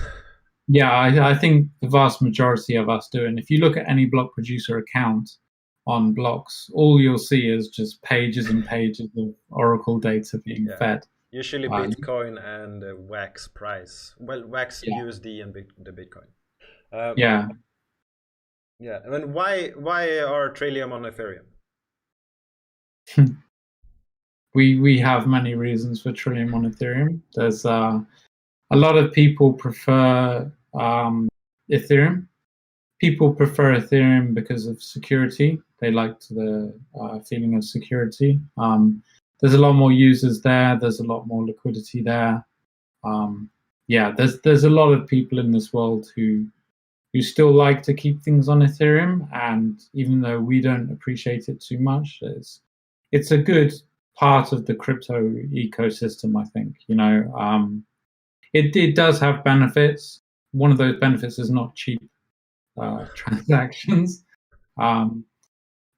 yeah, I think the vast majority of us do. And if you look at any block producer account on blocks, all you'll see is just pages and pages of Oracle data being Yeah. fed. Usually Bitcoin and wax price. Well, wax Yeah. USD and the Bitcoin. Yeah. Yeah. I mean, why are Trillium on Ethereum? We have many reasons for Trillium on Ethereum. There's a lot of people prefer Ethereum. People prefer Ethereum because of security. They like the feeling of security. There's a lot more users there. There's a lot more liquidity there. Yeah, there's a lot of people in this world who still like to keep things on Ethereum, and even though we don't appreciate it too much, it's a good part of the crypto ecosystem. I think it does have benefits. One of those benefits is not cheap transactions.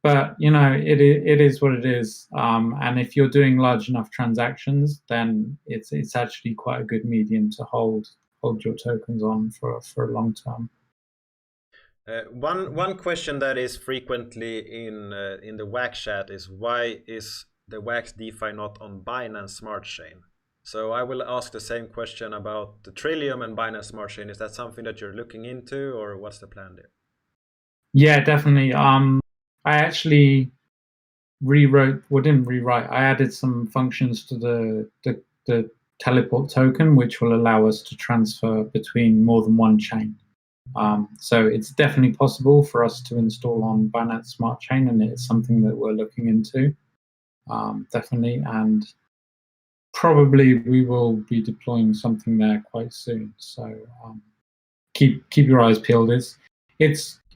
But it is what it is. And if you're doing large enough transactions, then it's actually quite a good medium to hold your tokens on for a long term. One question that is frequently in the Wax chat is, why is the Wax DeFi not on Binance Smart Chain? So I will ask the same question about the Trillium and Binance Smart Chain. Is that something that you're looking into, or what's the plan there? Yeah, definitely. I actually didn't rewrite. I added some functions to the teleport token, which will allow us to transfer between more than one chain. So it's definitely possible for us to install on Binance Smart Chain, and it's something that we're looking into, definitely. And probably we will be deploying something there quite soon. So keep your eyes peeled.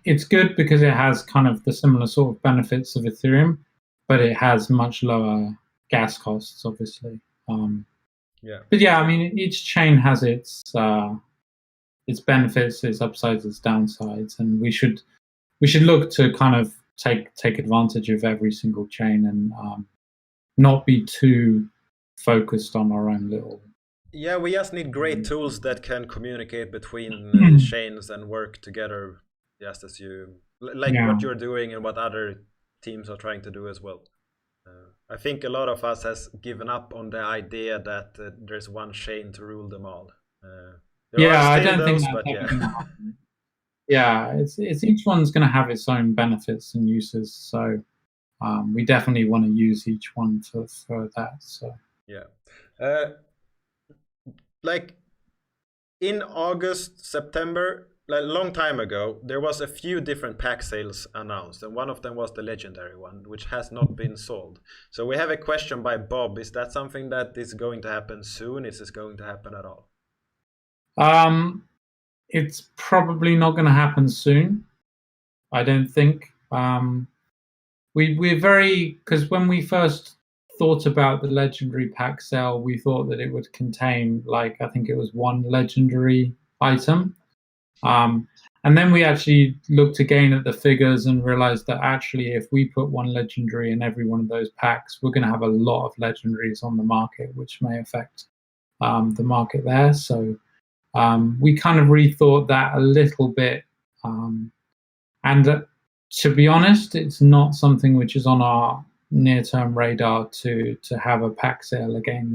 It's good because it has kind of the similar sort of benefits of Ethereum, but it has much lower gas costs, obviously. Yeah. But yeah, I mean, each chain has its benefits, its upsides, its downsides, and we should look to kind of take advantage of every single chain and not be too focused on our own little. Yeah, we just need great tools that can communicate between chains and work together, just as what you're doing and what other teams are trying to do as well. I think a lot of us has given up on the idea that there's one chain to rule them all. I don't think that's yeah, it's each one's going to have its own benefits and uses. So we definitely want to use each one for that. So yeah, like in August, September, like a long time ago, there was a few different pack sales announced, and one of them was the legendary one, which has not been sold. So we have a question by Bob: is that something that is going to happen soon? Is this going to happen at all? It's probably not going to happen soon. I don't think. We're very, because when we first thought about the legendary pack sale, we thought that it would contain, like, I think it was one legendary item. And then we actually looked again at the figures and realized that actually if we put one legendary in every one of those packs, we're going to have a lot of legendaries on the market, which may affect the market there. So we kind of rethought that a little bit. And to be honest, it's not something which is on our near-term radar to have a pack sale again.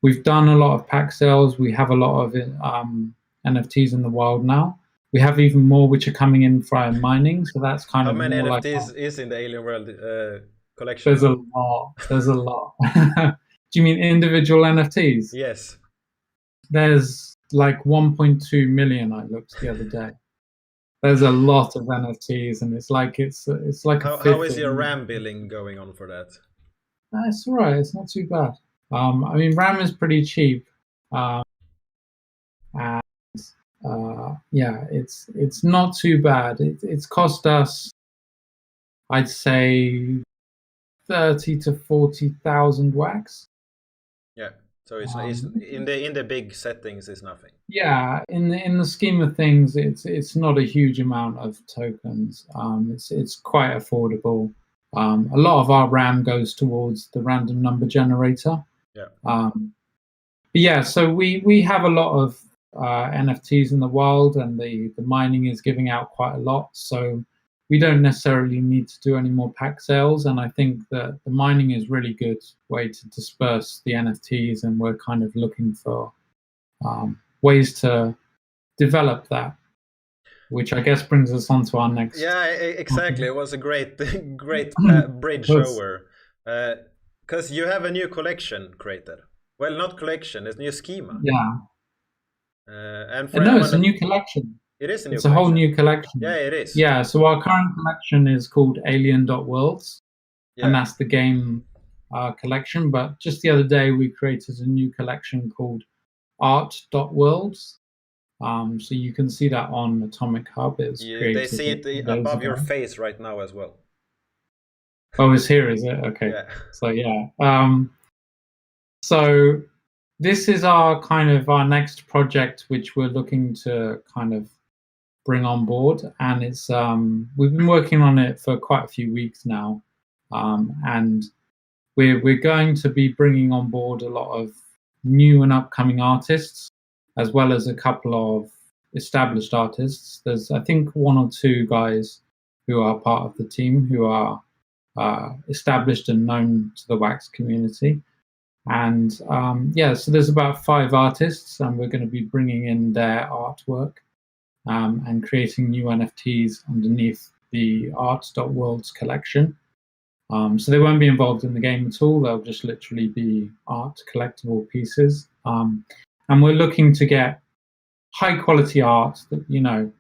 We've done a lot of pack sales. We have a lot of NFTs in the wild now. We have even more which are coming in via mining. So that's kind How of many more NFTs like is in the Alienworld collection? There's a lot. There's a lot. Do you mean individual NFTs? Yes. There's like 1.2 million. I looked the other day. There's a lot of NFTs, and it's like how is your RAM billing going on for that? It's all right. It's not too bad. I mean, RAM is pretty cheap, and yeah, it's not too bad. It's cost us, I'd say, 30 to 40,000 wax. Yeah, so it's in the big settings is nothing. Yeah, in the scheme of things, it's not a huge amount of tokens. It's quite affordable. A lot of our RAM goes towards the random number generator. Yeah. But yeah, so we have a lot of NFTs in the world, and the mining is giving out quite a lot. So we don't necessarily need to do any more pack sales. And I think that the mining is really good way to disperse the NFTs, and we're kind of looking for ways to develop that, which I guess brings us on to our next. Yeah, exactly. It was a great, great bridge Was- over. Because you have a new collection created. Well, not collection, it's a new schema. Yeah, And for no, anyone it's a new collection. it is a new It's a whole collection. new collection. Yeah, it is. Yeah, so our current collection is called Worlds, and Yeah. that's the game collection. But just the other day, we created a new collection called Worlds. So you can see that on Atomic Hub. It's They created see it days above your ago. face right now as well. Oh, it's here, is it? Okay. Yeah. So yeah. So this is our next project, which we're looking to kind of bring on board, and it's we've been working on it for quite a few weeks now, and we're going to be bringing on board a lot of new and upcoming artists, as well as a couple of established artists. There's, I think, one or two guys who are part of the team who are established and known to the wax community. And yeah, so there's about 5 artists, and we're going to be bringing in their artwork and creating new NFTs underneath the Art.Worlds collection. So they won't be involved in the game at all. They'll just literally be art collectible pieces. And we're looking to get high quality art that, you know,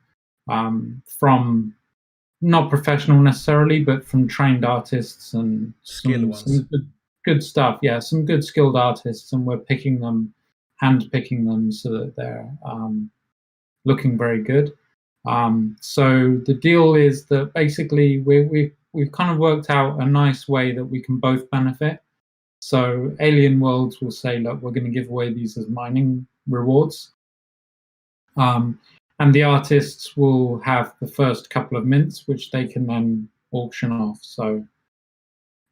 from not professional necessarily, but from trained artists and some good stuff. Yeah, some good skilled artists, and we're picking them, hand picking them, so that they're looking very good. So the deal is that basically we've kind of worked out a nice way that we can both benefit. So Alienworlds will say, look, we're going to give away these as mining rewards. And the artists will have the first couple of mints, which they can then auction off. So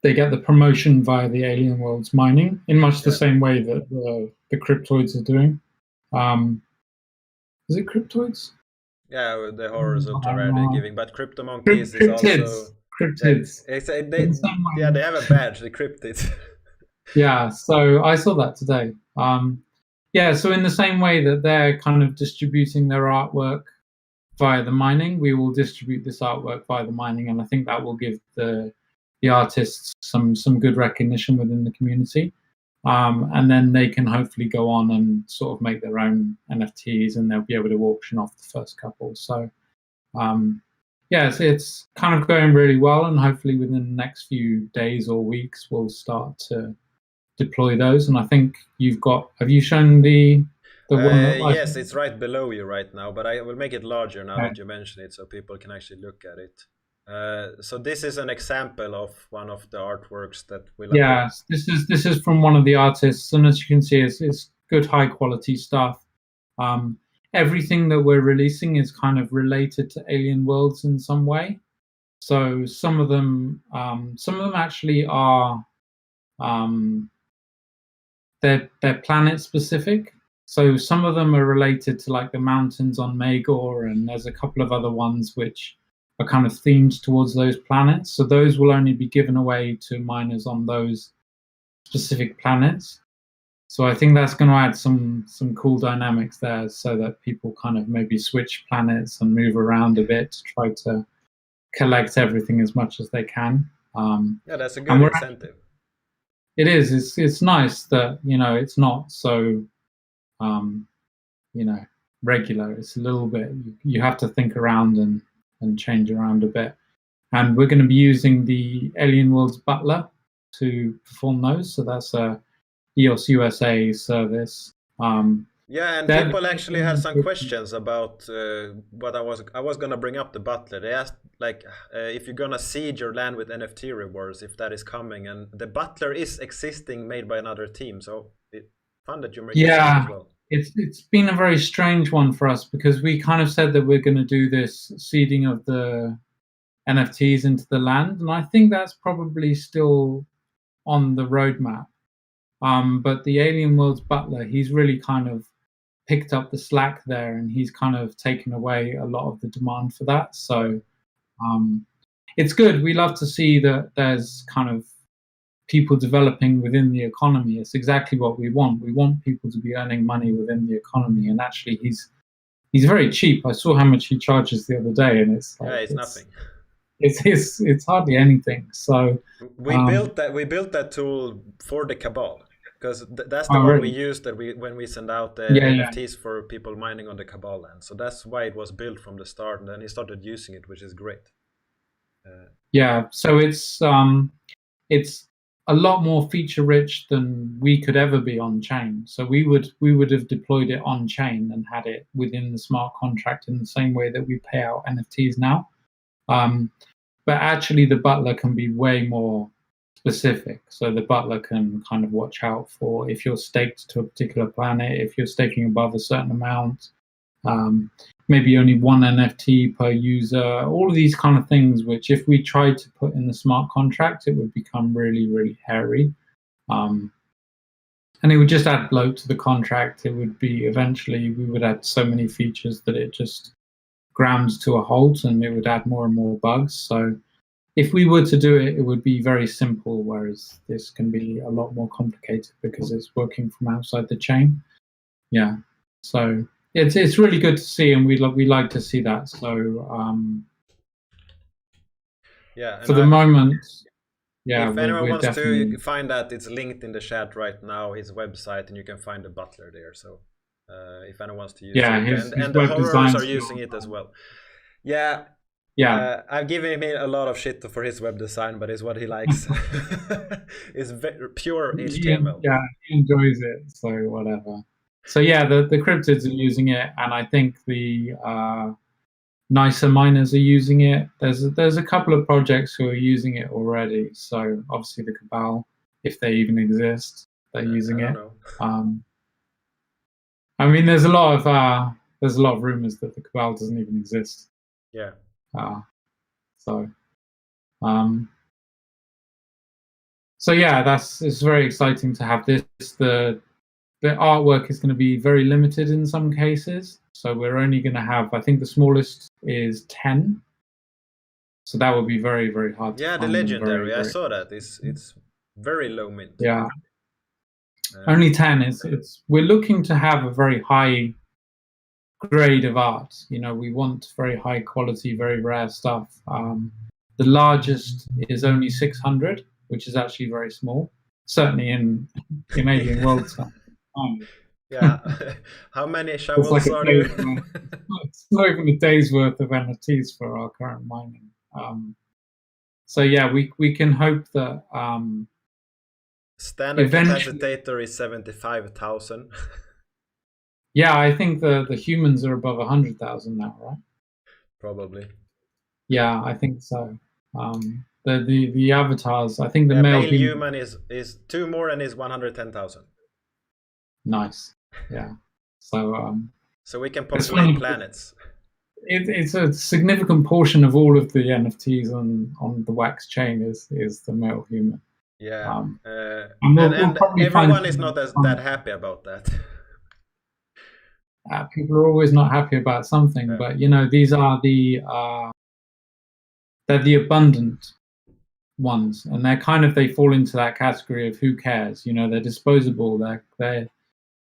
they get the promotion via the Alienworlds mining in much the same way that the cryptoids are doing. Is it cryptoids? Yeah, the horrors of Terraria they're giving, but Crypto Monkeys is also cryptids. They have a badge, the cryptids. Yeah, so I saw that today. Yeah, so in the same way that they're kind of distributing their artwork via the mining, we will distribute this artwork via the mining, and I think that will give the artists some good recognition within the community. And then they can hopefully go on and sort of make their own NFTs, and they'll be able to auction off the first couple. So yeah, it's kind of going really well, and hopefully within the next few days or weeks we'll start to deploy those. And I think have you shown the one that yes, it's right below you right now, but I will make it larger now that you mention it, so people can actually look at it. So this is an example of one of the artworks that will. Yeah, this is from one of the artists, and as you can see, it's good high quality stuff. Everything that we're releasing is kind of related to Alienworlds in some way. So some of them actually are they're planet specific. So some of them are related to like the mountains on Magor, and there's a couple of other ones which are kind of themed towards those planets. So those will only be given away to miners on those specific planets. So I think that's going to add some cool dynamics there, so that people kind of maybe switch planets and move around a bit to try to collect everything as much as they can. Yeah, that's a good incentive. It is. It's nice that, you know, it's not so you know, regular. It's a little bit, you have to think around and change around a bit. And we're going to be using the Alienworlds Butler to perform those. So that's a EOS USA service. Yeah, and people actually had some questions about what I was gonna bring up the Butler. They asked like if you're gonna seed your land with NFT rewards, if that is coming, and the Butler is existing, made by another team. So it's fun that you're making that as well. It's been a very strange one for us because we kind of said that we're going to do this seeding of the NFTs into the land, and I think that's probably still on the roadmap. But the Alienworlds butler, he's really kind of picked up the slack there, and he's kind of taken away a lot of the demand for that. So it's good. We love to see that there's kind of people developing within the economy. It's exactly what we want. We want people to be earning money within the economy, and actually he's very cheap. I saw how much he charges the other day, and it's like, it's nothing. It's hardly anything. So we built that tool for the Cabal, because that's the one really? we used when we send out the NFTs for people mining on the Cabal land. So that's why it was built from the start, and then he started using it, which is great. So it's a lot more feature rich than we could ever be on chain. So we would have deployed it on chain and had it within the smart contract in the same way that we pay out NFTs now. But actually the butler can be way more specific. So the butler can kind of watch out for if you're staked to a particular planet, if you're staking above a certain amount, maybe only one NFT per user, all of these kind of things, which if we tried to put in the smart contract, it would become really, really hairy. And it would just add bloat to the contract. It would be, eventually, we would add so many features that it just grounds to a halt, and it would add more and more bugs. So if we were to do it, it would be very simple, whereas this can be a lot more complicated because it's working from outside the chain. Yeah, so it's really good to see, and we like to see that. So for the moment, yeah. If anyone wants to, you can find that it's linked in the chat right now, his website, and you can find the butler there. So if anyone wants to use it, and the horrors are using it as well. Yeah. I've given him a lot of shit for his web design, but it's what he likes. It's pure HTML. Yeah, he enjoys it, so whatever. So yeah, the cryptids are using it, and I think the nicer miners are using it. There's a couple of projects who are using it already. So obviously the Cabal, if they even exist, they're using it. I mean, there's a lot of rumors that the Cabal doesn't even exist. Yeah. So yeah, it's very exciting to have this. The artwork is going to be very limited in some cases. So we're only going to have, I think the smallest is 10. So that would be very, very hard to find. The legendary, I saw that. It's very low mint. Yeah. Only 10. We're looking to have a very high grade of art. You know, we want very high quality, very rare stuff. The largest is only 600, which is actually very small. Certainly in Alienworld time. Yeah. How many shovels are there? It's not even a day's worth of NFTs for our current mining. So yeah, we can hope that standard capacitator is 75,000. Yeah, I think the humans are above 100,000 now, right? Probably. Yeah, I think so. The avatars, I think the male human is 2 more and is 110,000. Nice. Yeah. So we can populate planets. It's a significant portion of all of the NFTs on the Wax chain is the male human. Yeah. And everyone is not that happy about that. People are always not happy about something, but you know, these are they're the abundant ones, and they fall into that category of who cares. You know, they're disposable.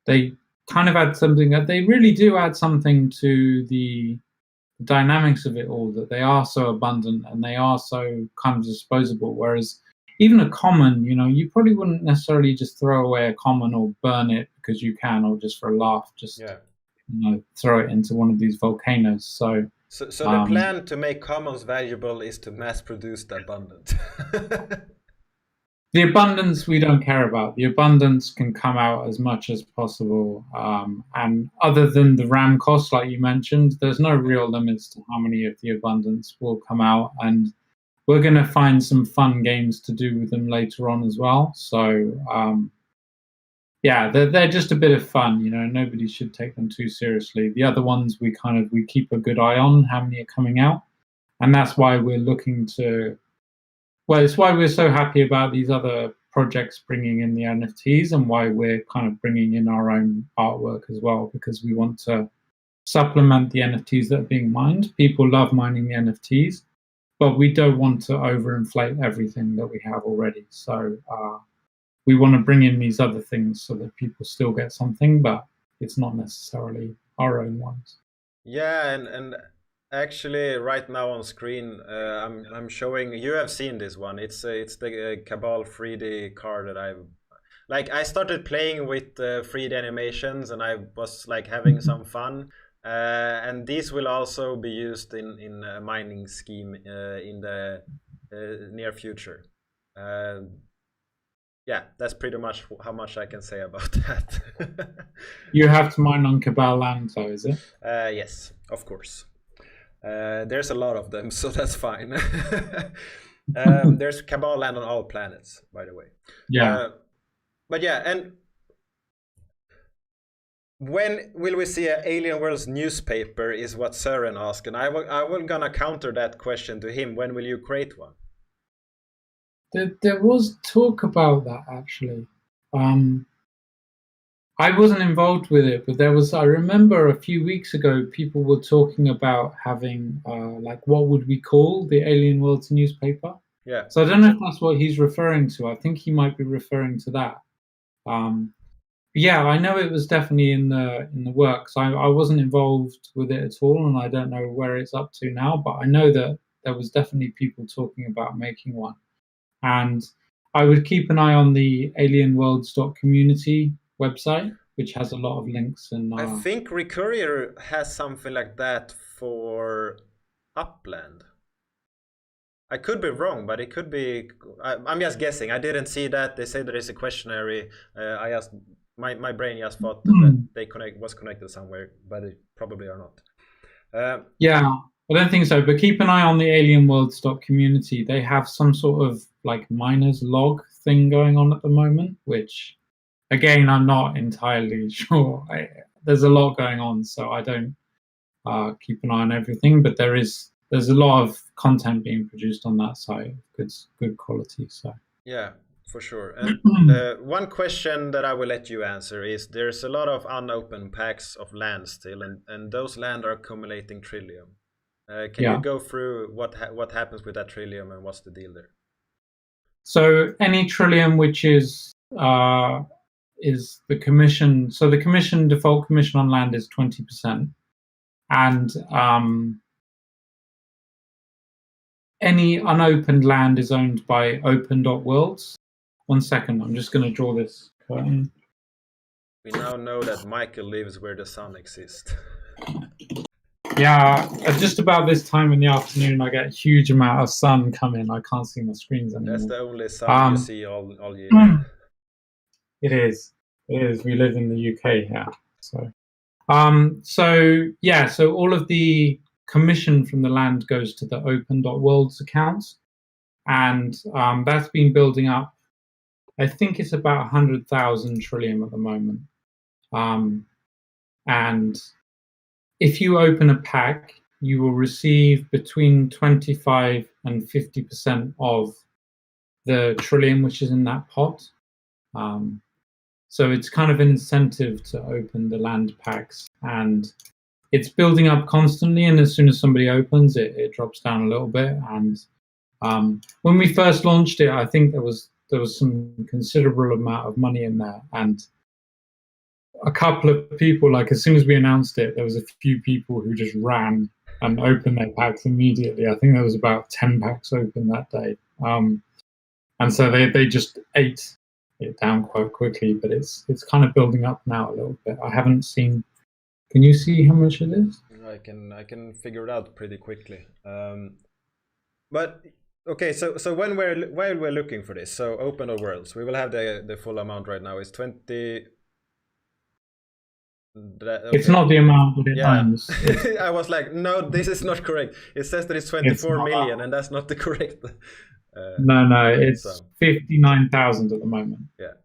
They kind of add something, that they really do add something to the dynamics of it all, that they are so abundant and they are so kind of disposable. Whereas even a common, you know, you probably wouldn't necessarily just throw away a common or burn it because you can, or just for a laugh, you know, throw it into one of these volcanoes. So the plan to make commons valuable is to mass produce the abundant. The abundance we don't care about. The abundance can come out as much as possible. And other than the RAM cost, like you mentioned, there's no real limits to how many of the abundance will come out. And we're going to find some fun games to do with them later on as well. So yeah, they're just a bit of fun, you know. Nobody should take them too seriously. The other ones we keep a good eye on how many are coming out, and that's why we're looking to. Well, it's why we're so happy about these other projects bringing in the NFTs, and why we're kind of bringing in our own artwork as well, because we want to supplement the NFTs that are being mined. People love mining the NFTs, but we don't want to overinflate everything that we have already. So we want to bring in these other things so that people still get something, but it's not necessarily our own ones. Yeah, and actually, right now on screen, I'm showing. You have seen this one. It's the Cabal 3D card that I've like. I started playing with 3D animations, and I was like having some fun. And these will also be used in a mining scheme in the near future. Yeah, that's pretty much how much I can say about that. You have to mine on Cabal land, though, is it? Yes, of course. There's a lot of them, so that's fine. There's Cabal land on all planets, by the way. Yeah. But yeah, and when will we see an Alienworlds newspaper is what Søren asked, and I will gonna counter that question to him. When will you create one? There was talk about that, actually. I wasn't involved with it, but I remember a few weeks ago, people were talking about having, like, what would we call the Alienworlds newspaper? Yeah. So I don't know if that's what he's referring to. I think he might be referring to that. Yeah, I know it was definitely in the works. I wasn't involved with it at all, and I don't know where it's up to now, but I know that there was definitely people talking about making one. And I would keep an eye on the alienworlds.community website, which has a lot of links. And I think Recourier has something like that for Upland. I could be wrong, but it could be. I'm just guessing. I didn't see that. They say there is a questionnaire. I just my brain just thought that they was connected somewhere, but it probably are not. Yeah, I don't think so. But keep an eye on the alienworlds.community. They have some sort of like miners log thing going on at the moment, which, again, I'm not entirely sure. There's a lot going on, so I don't keep an eye on everything. But there's a lot of content being produced on that site, good quality. So yeah, for sure. And one question that I will let you answer is: there's a lot of unopened packs of land still, and those land are accumulating Trillium. Can you go through what happens with that Trillium and what's the deal there? So any Trillium which is the commission. So the default commission on land is 20%, and any unopened land is owned by open.worlds. 1 second, I'm just going to draw this curtain. We now know that Micheal lives where the sun exists. Yeah, at just about this time in the afternoon, I get a huge amount of sun coming. I can't see my screens anymore. That's the only sun you see all year. It is. We live in the UK here, so. So all of the commission from the land goes to the open.worlds accounts, and that's been building up. I think it's about 100,000 Trillium at the moment, and if you open a pack, you will receive between 25 and 50% of the Trillium which is in that pot. So it's kind of an incentive to open the land packs, and it's building up constantly. And as soon as somebody opens it, it drops down a little bit. And when we first launched it, I think there was some considerable amount of money in there, and a couple of people, like as soon as we announced it, there was a few people who just ran and opened their packs immediately. I think there was about 10 packs open that day, and so they just ate it down quite quickly. But it's kind of building up now a little bit. I haven't seen. Can you see how much it is? I can figure it out pretty quickly. But okay, so while we're looking for this, so open.worlds, we will have the full amount right now. It's 20. Okay. It's not the amount that it owns. I was like, no, this is not correct. It says that it's 24 million, and that's not the correct. No, it's 59,000 at the moment. Yeah.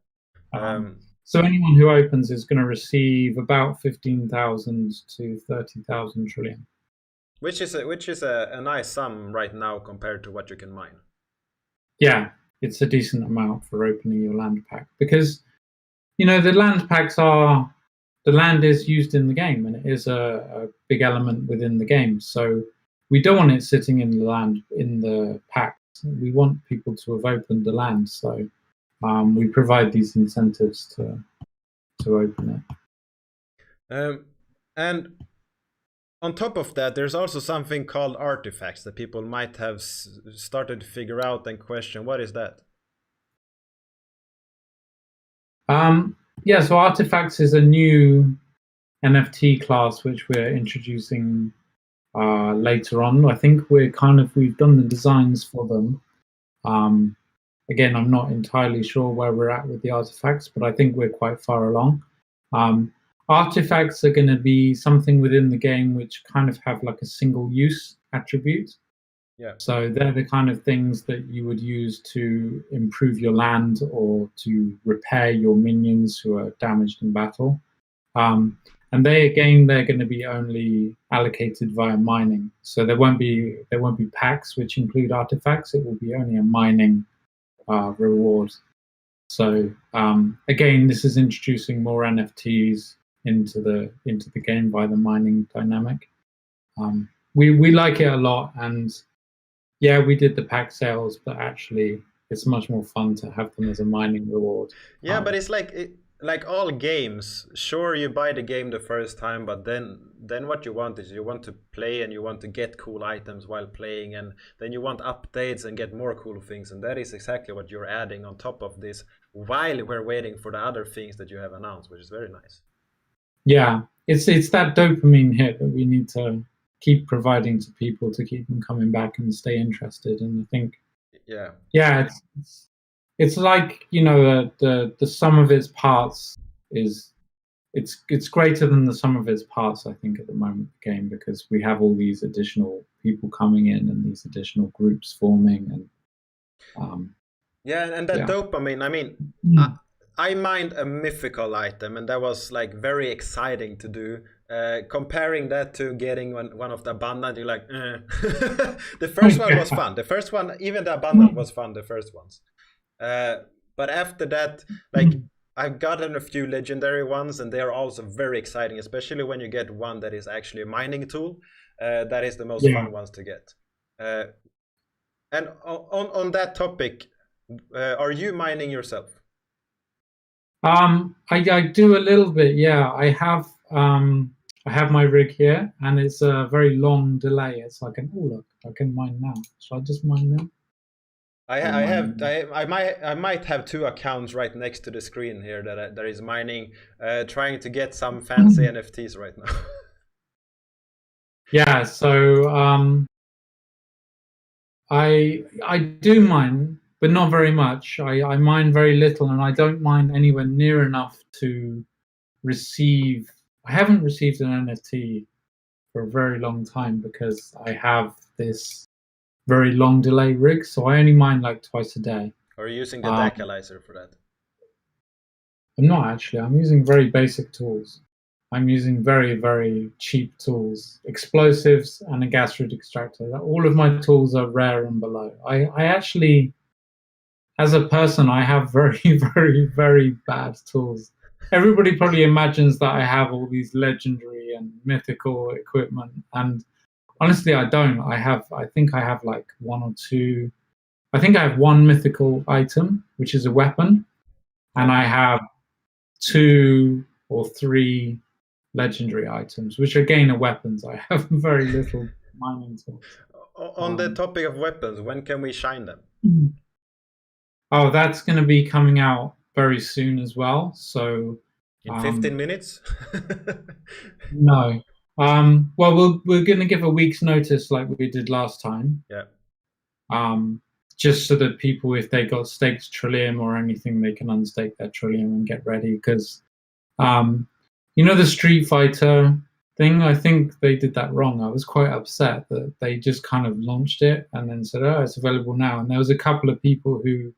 So anyone who opens is going to receive about 15,000 to 30,000 trillion. Which is a nice sum right now compared to what you can mine. Yeah, it's a decent amount for opening your land pack, because the land packs are, the land is used in the game, and it is a big element within the game. So we don't want it sitting in the land in the packs. We want people to have opened the land. So we provide these incentives to open it. And on top of that, there's also something called artifacts that people might have started to figure out and question. What is that? Yeah, so artifacts is a new NFT class which we're introducing later on. I think we've done the designs for them. Again, I'm not entirely sure where we're at with the artifacts, but I think we're quite far along. Artifacts are going to be something within the game which kind of have like a single use attribute. Yeah. So they're the kind of things that you would use to improve your land or to repair your minions who are damaged in battle. And they're going to be only allocated via mining. So there won't be packs which include artifacts. It will be only a mining reward. So again, this is introducing more NFTs into the game by the mining dynamic. We like it a lot, and yeah, we did the pack sales, but actually it's much more fun to have them as a mining reward. Yeah, but it's like all games. Sure, you buy the game the first time, but then what you want is you want to play and you want to get cool items while playing, and then you want updates and get more cool things, and that is exactly what you're adding on top of this while we're waiting for the other things that you have announced, which is very nice. Yeah, it's that dopamine hit that we need to keep providing to people to keep them coming back and stay interested. And I think it's like the sum of its parts is it's greater than the sum of its parts, I think, at the moment, the game, because we have all these additional people coming in and these additional groups forming, and dopamine, I mean, I mined a mythical item, and that was like very exciting to do. Comparing that to getting one of the abundant, you're like, the first one was fun. The first one, even the abundant was fun, the first ones. But after that, like, I've gotten a few legendary ones, and they're also very exciting, especially when you get one that is actually a mining tool. That is the most fun ones to get. And on that topic, are you mining yourself? I do a little bit, yeah. I have my rig here, and it's a very long delay. It's like I can mine now. Shall I just mine now? I might have two accounts right next to the screen here that is mining, trying to get some fancy NFTs right now. Yeah, so I do mine, but not very much. I mine very little, and I don't mine anywhere near enough to receive. I haven't received an NFT for a very long time because I have this very long delay rig, so I only mine like twice a day. Are you using the decalizer for that? I'm not actually. I'm using very basic tools. I'm using very, very cheap tools, explosives and a gas root extractor. All of my tools are rare and below. I actually, as a person, I have very, very, very bad tools. Everybody probably imagines that I have all these legendary and mythical equipment, and honestly, I don't. I think I have like one or two. I think I have one mythical item, which is a weapon, and I have 2 or 3 legendary items, which again are weapons. I have very little mining tools. On the topic of weapons, when can we shine them? Oh, that's going to be coming out very soon as well. So in 15 minutes? No. Well, we're going to give a week's notice like we did last time. Yeah. Just so that people, if they got staked Trillium or anything, they can unstake their Trillium and get ready. Because, the Street Fighter thing, I think they did that wrong. I was quite upset that they just kind of launched it and then said, oh, it's available now. And there was a couple of people who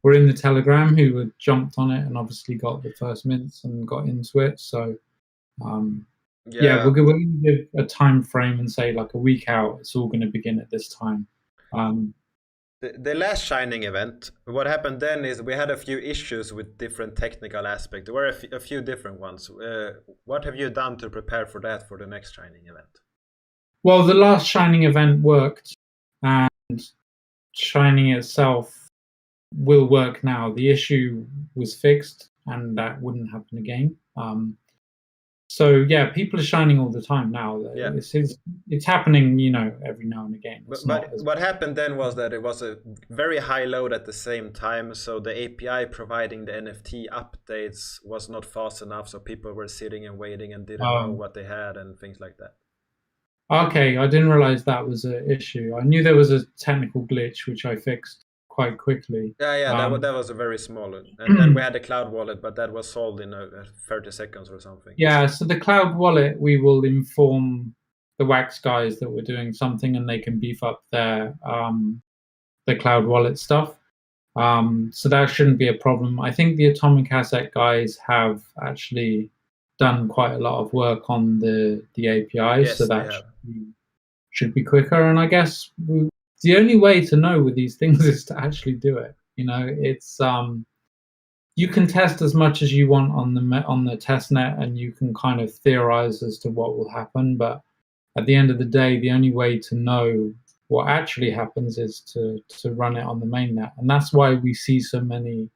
were in the Telegram who had jumped on it and obviously got the first mints and got into it. So we're going to give a time frame and say like a week out. It's all going to begin at this time. The last Shining event, what happened then is we had a few issues with different technical aspects. There were a few different ones. What have you done to prepare for that for the next Shining event? Well, the last Shining event worked, and Shining itself will work now. The issue was fixed, and that wouldn't happen again. So yeah, people are shining all the time now. Yeah. It's happening, every now and again. But what happened then was that it was a very high load at the same time, so the API providing the NFT updates was not fast enough, so people were sitting and waiting and didn't know what they had and things like that. Okay, I didn't realize that was an issue. I knew there was a technical glitch which I fixed quite quickly. Yeah, that was a very small one. And then we had the cloud wallet, but that was solved in 30 seconds or something. Yeah, so the cloud wallet, we will inform the Wax guys that we're doing something and they can beef up their the cloud wallet stuff. So that shouldn't be a problem. I think the Atomic Asset guys have actually done quite a lot of work on the API, yes, so that should be quicker. And I guess the only way to know with these things is to actually do it. It's you can test as much as you want on the test net, and you can kind of theorize as to what will happen. But at the end of the day, the only way to know what actually happens is to run it on the mainnet, and that's why we see so many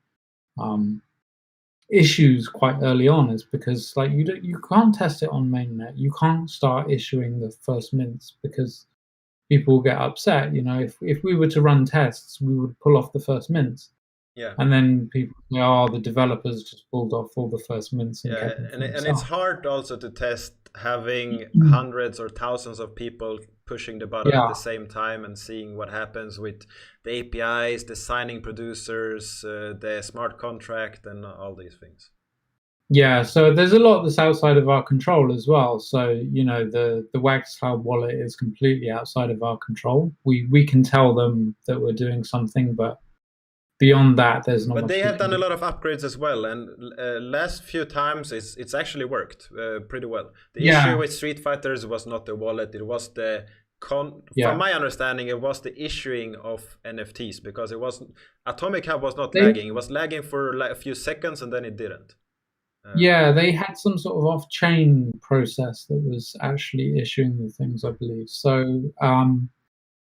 issues quite early on. Is because like you can't test it on mainnet. You can't start issuing the first mints because people get upset. If we were to run tests, we would pull off the first mints. Yeah. And then people say, the developers just pulled off all the first mints. And it's hard also to test having hundreds or thousands of people pushing the button at the same time and seeing what happens with the APIs, the signing producers, the smart contract, and all these things. Yeah, so there's a lot that's outside of our control as well. So, the Wax Cloud wallet is completely outside of our control. We can tell them that we're doing something, but beyond that, there's not much. But they have done a lot of upgrades as well, and last few times it's actually worked pretty well. The issue with Street Fighters was not the wallet, it was from my understanding, it was the issuing of NFTs, because it wasn't Atomic Hub was not lagging. It was lagging for like a few seconds and then it didn't. They had some sort of off-chain process that was actually issuing the things, I believe. So,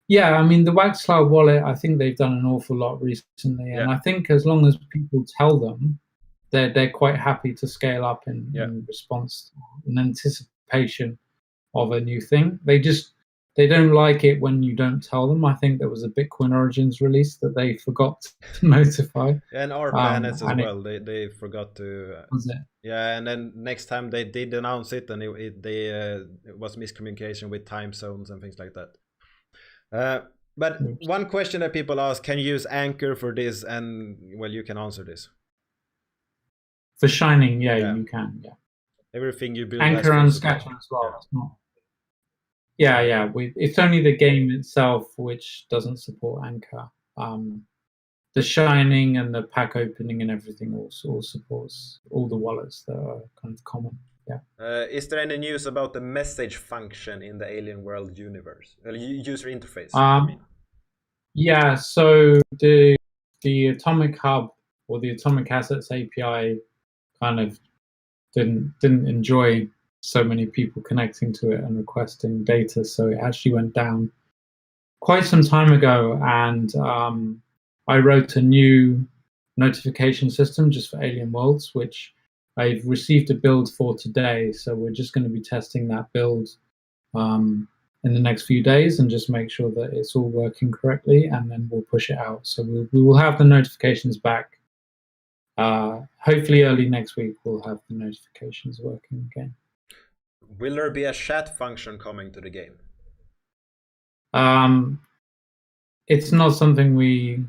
the Wax Cloud wallet, I think they've done an awful lot recently. And I think as long as people tell them, they're quite happy to scale up in response, in anticipation of a new thing. They don't like it when you don't tell them. I think there was a Bitcoin Origins release that they forgot to notify. And our planets as well. They forgot to. Was it? Yeah, and then next time they did announce it, and it was miscommunication with time zones and things like that. But one question that people ask: can you use Anchor for this? And well, you can answer this. For Shining, you can. Yeah. Everything you build. Anchor and Scatter as well. It's not. It's only the game itself which doesn't support Anchor. The Shining and the pack opening and everything also supports all the wallets that are kind of common. Yeah. Is there any news about the message function in the Alienworld universe? User interface? Yeah, so the Atomic Hub or the Atomic Assets API kind of didn't enjoy so many people connecting to it and requesting data, so it actually went down quite some time ago. And I wrote a new notification system just for Alienworlds, which I've received a build for today. So we're just going to be testing that build in the next few days and just make sure that it's all working correctly, and then we'll push it out. So we will have the notifications back. Hopefully early next week we'll have the notifications working again. Will there be a chat function coming to the game? It's not something we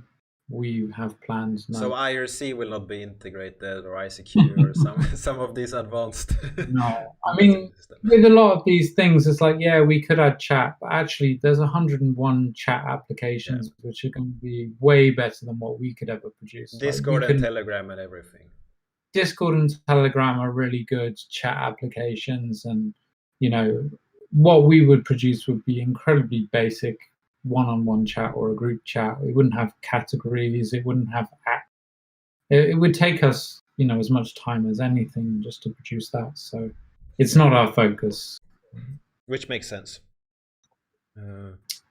we have plans now. So IRC will not be integrated, or ICQ, or some of these advanced. No, I mean, with a lot of these things, it's like, yeah, we could add chat, but actually there's 101 chat applications which are going to be way better than what we could ever produce. Discord and Telegram and everything. Discord and Telegram are really good chat applications, and what we would produce would be incredibly basic one-on-one chat or a group chat. It wouldn't have categories, it wouldn't have it would take us as much time as anything just to produce that, so it's not our focus. Which makes sense.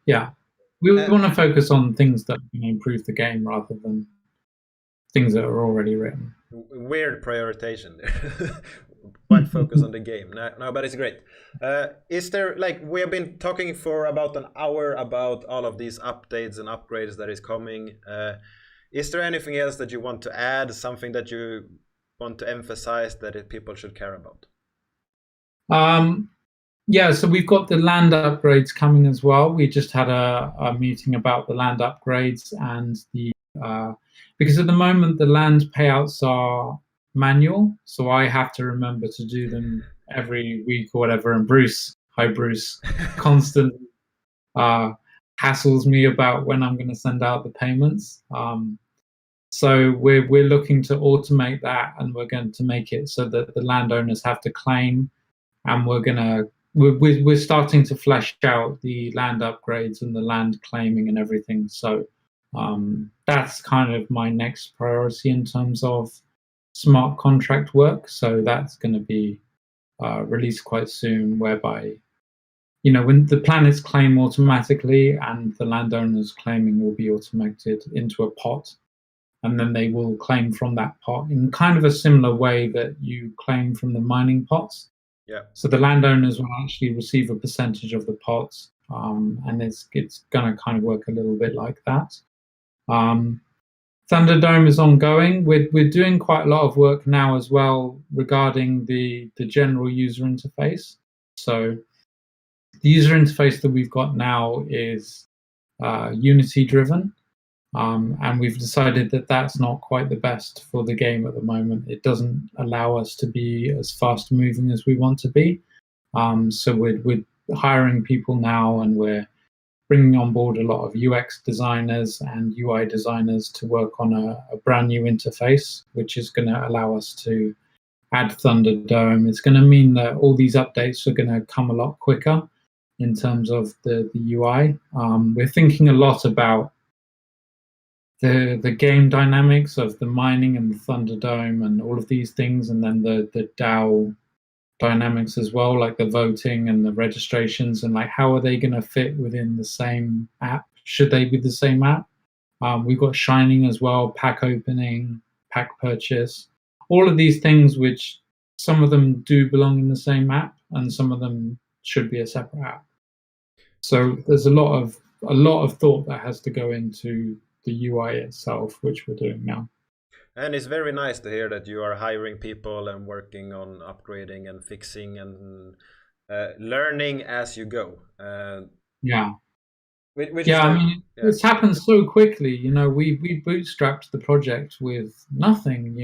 Yeah, we want to focus on things that can improve the game rather than things that are already written. Weird prioritization there. Why focus on the game? No, but it's great. Is there, like, we have been talking for about an hour about all of these updates and upgrades that is coming. Is there anything else that you want to add? Something that you want to emphasize that people should care about? Yeah, so we've got the land upgrades coming as well. We just had a meeting about the land upgrades, and because at the moment the land payouts are manual, so I have to remember to do them every week or whatever. And Bruce, hi Bruce, constantly hassles me about when I'm going to send out the payments. So we're looking to automate that, and we're going to make it so that the landowners have to claim, and we're starting to flesh out the land upgrades and the land claiming and everything. So that's kind of my next priority in terms of smart contract work. So that's going to be released quite soon, whereby when the planets claim automatically and the landowners claiming will be automated into a pot, and then they will claim from that pot in kind of a similar way that you claim from the mining pots. Yeah. So the landowners will actually receive a percentage of the pots, and it's going to kind of work a little bit like that. Thunderdome is ongoing. We're doing quite a lot of work now as well regarding the general user interface. So the user interface that we've got now is Unity driven. And we've decided that that's not quite the best for the game at the moment. It doesn't allow us to be as fast moving as we want to be. So we're hiring people now, and we're bringing on board a lot of UX designers and UI designers to work on a brand new interface, which is going to allow us to add Thunderdome. It's going to mean that all these updates are going to come a lot quicker in terms of the UI. We're thinking a lot about the game dynamics of the mining and the Thunderdome and all of these things, and then the DAO dynamics as well, like the voting and the registrations, and like how are they going to fit within the same app? Should they be the same app? We've got Shining as well, pack opening, pack purchase, all of these things, which some of them do belong in the same app and some of them should be a separate app. So there's a lot of thought that has to go into the UI itself, which we're doing now. And it's very nice to hear that you are hiring people and working on upgrading and fixing and learning as you go. Yeah. I mean, it's happened so quickly. We bootstrapped the project with nothing.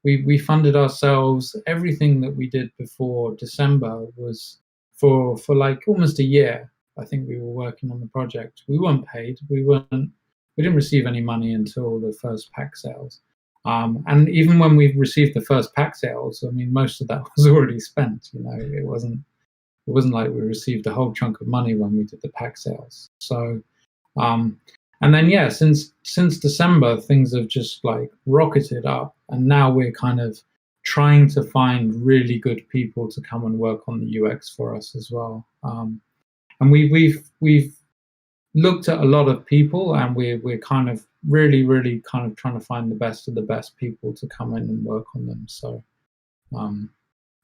We funded ourselves. Everything that we did before December was for like almost a year. I think we were working on the project. We weren't paid. We didn't receive any money until the first pack sales. And even when we received the first pack sales, I mean, most of that was already spent. It wasn't like we received a whole chunk of money when we did the pack sales. So, and then since December, things have just like rocketed up, and now we're kind of trying to find really good people to come and work on the UX for us as well. And we've looked at a lot of people, and we're kind of really kind of trying to find the best of the best people to come in and work on them. So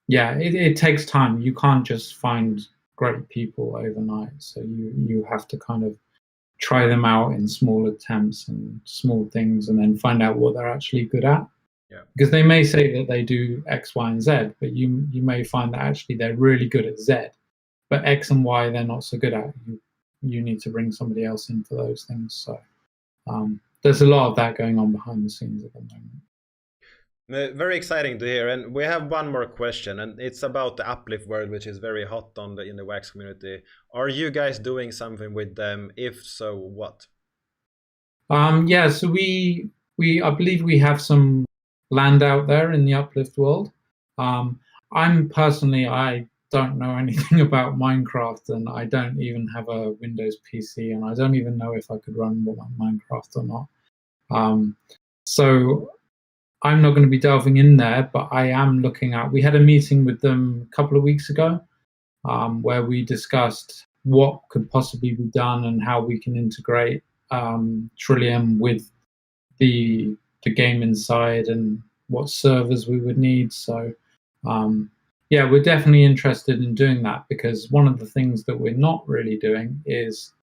it takes time. You can't just find great people overnight. So you have to kind of try them out in small attempts and small things, and then find out what they're actually good at. Yeah. Because they may say that they do X, Y, and Z, but you may find that actually they're really good at Z, but X and Y they're not so good at. You need to bring somebody else in for those things. So there's a lot of that going on behind the scenes at the moment. Very exciting to hear. And we have one more question, and it's about the Uplift world, which is very hot in the wax community. Are you guys doing something with them? If so, what? Yeah, so we I believe we have some land out there in the Uplift world. I'm personally, I don't know anything about Minecraft, and I don't even have a Windows PC, and I don't even know if I could run Minecraft or not. So I'm not going to be delving in there, but I am looking at. We had a meeting with them a couple of weeks ago, where we discussed what could possibly be done and how we can integrate Trillium with the game inside and what servers we would need. So yeah, we're definitely interested in doing that, because one of the things that we're not really doing is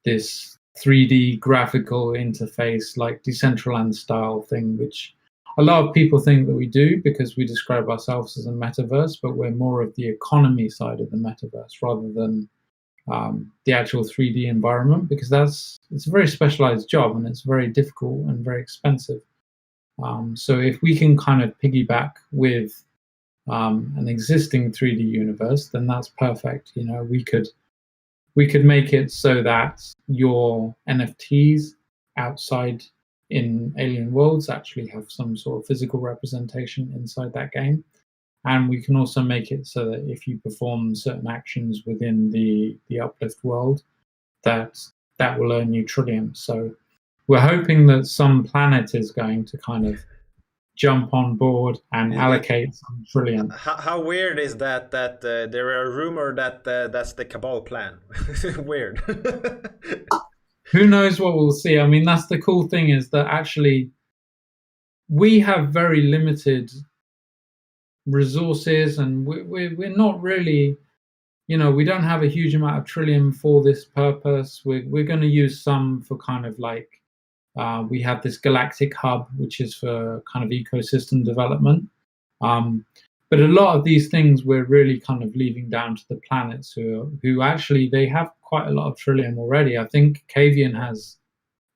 this 3D graphical interface, like Decentraland style thing, which a lot of people think that we do because we describe ourselves as a metaverse, but we're more of the economy side of the metaverse rather than the actual 3D environment, because it's a very specialized job and it's very difficult and very expensive. So if we can kind of piggyback with an existing 3D universe, then that's perfect. You know, we could make it so that your NFTs outside in Alienworlds actually have some sort of physical representation inside that game. And we can also make it so that if you perform certain actions within the Uplift world, that will earn you Trillium. So we're hoping that some planet is going to kind of jump on board and allocate some Trillium. How weird is that there are rumor that that's the Cabal plan? Weird. Who knows what we'll see? I mean, that's the cool thing, is that actually we have very limited resources, and we're not really, you know, we don't have a huge amount of Trillium for this purpose. We're going to use some for kind of like, we have this galactic hub, which is for kind of ecosystem development. But a lot of these things we're really kind of leaving down to the planets who actually, they have quite a lot of Trillium already. I think Cavian has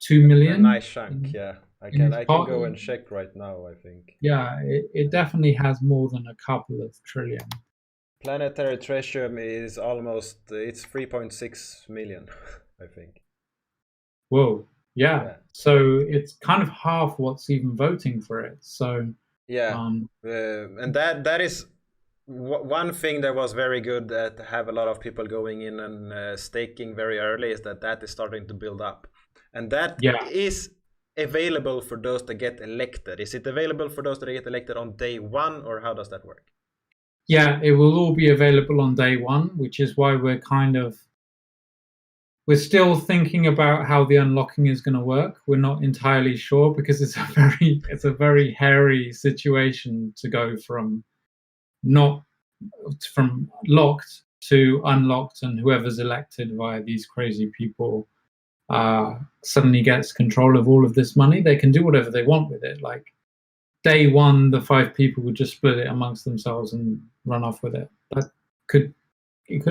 2 million. A nice chunk, yeah. I can go and check right now, I think. Yeah, it definitely has more than a couple of Trillium. Planetary treasure is almost, it's 3.6 million, I think. Whoa, yeah. So it's kind of half what's even voting for it. So yeah, and that is one thing that was very good, that have a lot of people going in and staking very early, is that is starting to build up, and that is available for those that get elected. Is it available for those that get elected on day one, or how does that work? Yeah, it will all be available on day one, which is why we're still thinking about how the unlocking is going to work. We're not entirely sure, because it's a very hairy situation to go from locked to unlocked, and whoever's elected via these crazy people suddenly gets control of all of this money. They can do whatever they want with it. Like day one, the 5 people would just split it amongst themselves and run off with it. It could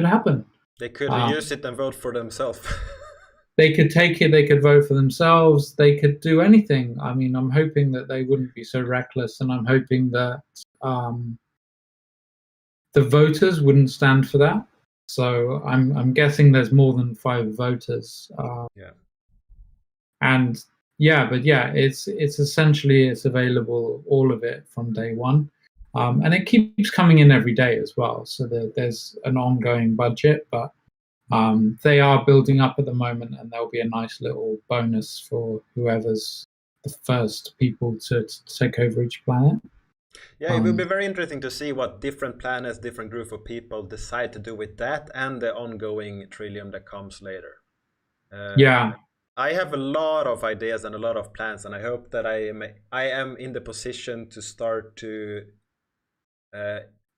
happen. They could use it and vote for themselves. They could take it, they could vote for themselves, they could do anything. I mean, I'm hoping that they wouldn't be so reckless, and I'm hoping that the voters wouldn't stand for that. So I'm guessing there's more than 5 voters. And it's essentially, it's available, all of it, from day one. And it keeps coming in every day as well. So there's an ongoing budget, but they are building up at the moment, and there'll be a nice little bonus for whoever's the first people to take over each planet. Yeah, it will be very interesting to see what different planets, different group of people decide to do with that, and the ongoing Trillium that comes later. I have a lot of ideas and a lot of plans, and I hope that I am in the position to start to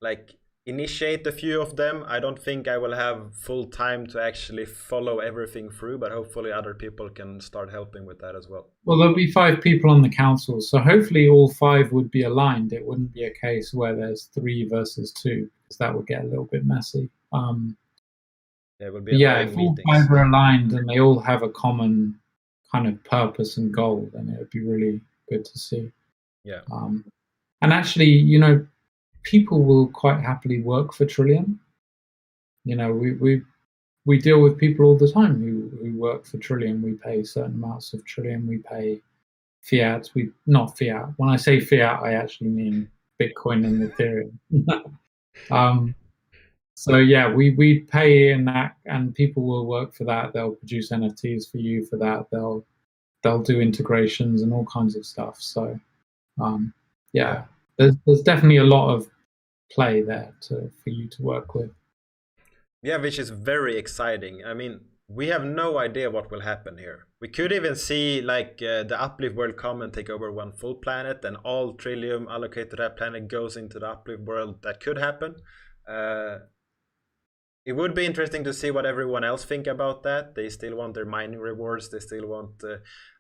like initiate a few of them. I don't think I will have full time to actually follow everything through, but hopefully other people can start helping with that as well. Well, there'll be 5 people on the council, so hopefully all 5 would be aligned. It wouldn't be a case where there's 3 versus 2, because that would get a little bit messy. It would be if all 5 are aligned and they all have a common kind of purpose and goal, then it would be really good to see. Yeah. And actually, you know, people will quite happily work for Trillium. You know, we deal with people all the time who work for Trillium. We pay certain amounts of Trillium. We pay fiat. We not fiat. When I say fiat, I actually mean Bitcoin and Ethereum. So yeah, we pay in that, and people will work for that. They'll produce NFTs for you for that. They'll do integrations and all kinds of stuff. So yeah, there's definitely a lot of play there for you to work with. Yeah, which is very exciting. I mean, we have no idea what will happen here. We could even see like the Uplift world come and take over one full planet, and all Trillium allocated to that planet goes into the Uplift world. That could happen. It would be interesting to see what everyone else think about that. They still want their mining rewards. They still want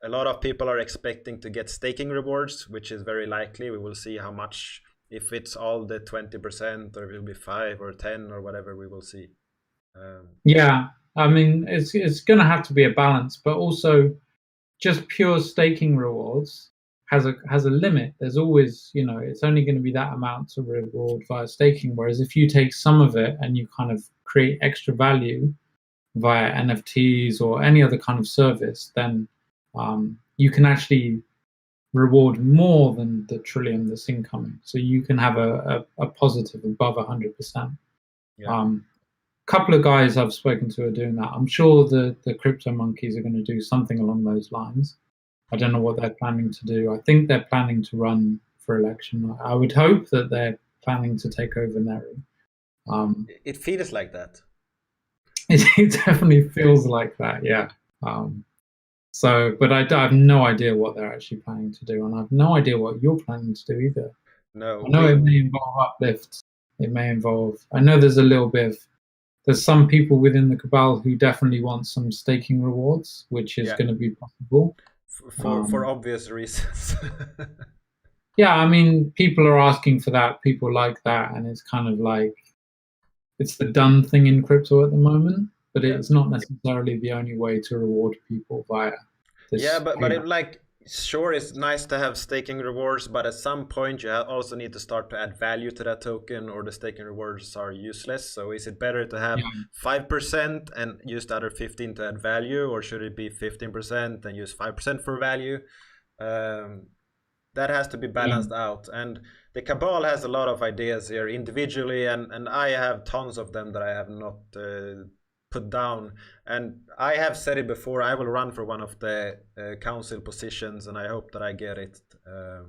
a lot of people are expecting to get staking rewards, which is very likely. We will see how much, if it's all the 20% or it will be 5 or 10 or whatever, we will see. Yeah, I mean, it's going to have to be a balance, but also just pure staking rewards has a limit. There's always, you know, it's only going to be that amount to reward via staking. Whereas if you take some of it and you kind of create extra value via NFTs or any other kind of service, then you can actually reward more than the Trillium that's incoming. So you can have a positive above 100%. Yeah. Couple of guys I've spoken to are doing that. I'm sure the crypto monkeys are going to do something along those lines. I don't know what they're planning to do. I think they're planning to run for election. I would hope that they're planning to take over Neri. It feels like that. It definitely feels like that, yeah. So, but I have no idea what they're actually planning to do, and I have no idea what you're planning to do either. No, I know it may involve uplift. It may involve. I know there's a little bit of. There's some people within the cabal who definitely want some staking rewards, which is going to be possible for obvious reasons. Yeah, I mean, people are asking for that. People like that, and it's kind of like it's the done thing in crypto at the moment. But it's not necessarily the only way to reward people via this. Yeah, but it, like, sure, it's nice to have staking rewards, but at some point you also need to start to add value to that token, or the staking rewards are useless. So is it better to have 5% and use the other 15 to add value, or should it be 15% and use 5% for value? That has to be balanced out, and the cabal has a lot of ideas here individually, and I have tons of them that I have not put down, and I have said it before, I will run for one of the council positions, and I hope that I get it. So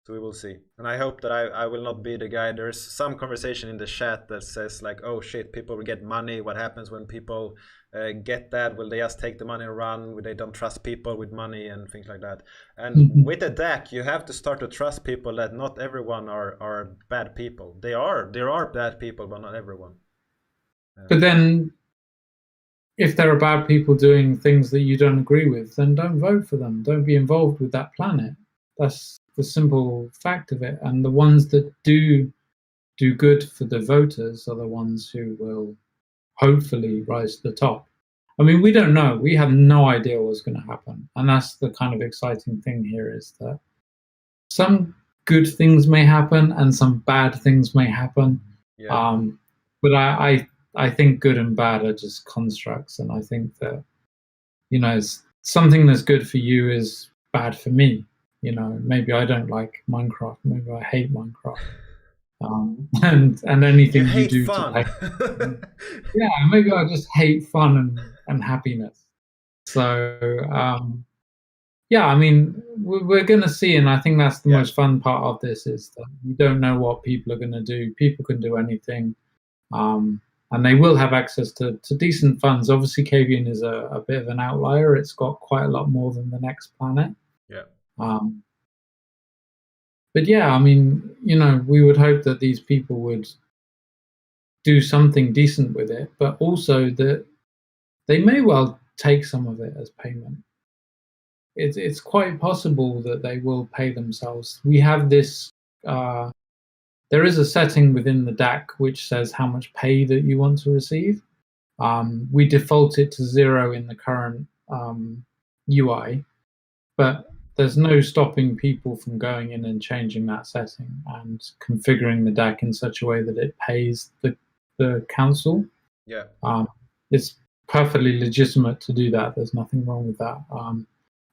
we will see, and I hope that I will not be the guy. There's some conversation in the chat that says like, oh shit, people will get money. What happens when people get that? Will they just take the money and run? Will they don't trust people with money and things like that? And with a DAC, you have to start to trust people, that not everyone are bad people. There are bad people, but not everyone. But then if there are bad people doing things that you don't agree with, then don't vote for them. Don't be involved with that planet. That's the simple fact of it. And the ones that do good for the voters are the ones who will hopefully rise to the top. I mean, we don't know. We have no idea what's going to happen. And that's the kind of exciting thing here, is that some good things may happen and some bad things may happen. Yeah. But I think good and bad are just constructs, and I think that, you know, something that's good for you is bad for me. You know, maybe I don't like Minecraft, maybe I hate Minecraft, and anything you do fun. To yeah, maybe I just hate fun and happiness. So yeah, I mean, we're going to see, and I think that's the most fun part of this, is that you don't know what people are going to do. People can do anything. And they will have access to decent funds. Obviously, Cavian is a bit of an outlier. It's got quite a lot more than the next planet. Yeah. But yeah, I mean, you know, we would hope that these people would do something decent with it, but also that they may well take some of it as payment. It's quite possible that they will pay themselves. We have this. There is a setting within the DAC which says how much pay that you want to receive. We default it to 0 in the current UI, but there's no stopping people from going in and changing that setting and configuring the deck in such a way that it pays the council. Yeah. It's perfectly legitimate to do that. There's nothing wrong with that.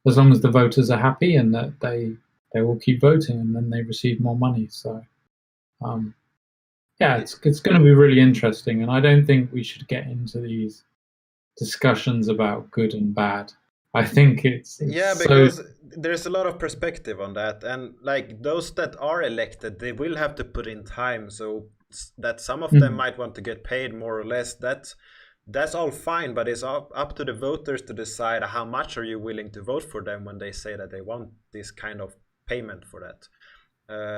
As long as the voters are happy and that they will keep voting, and then they receive more money. So yeah, it's going to be really interesting, and I don't think we should get into these discussions about good and bad. I think it's yeah, because there's a lot of perspective on that, and like those that are elected, they will have to put in time, so that some of them might want to get paid more or less. That's all fine, but it's up to the voters to decide how much are you willing to vote for them when they say that they want this kind of payment for that.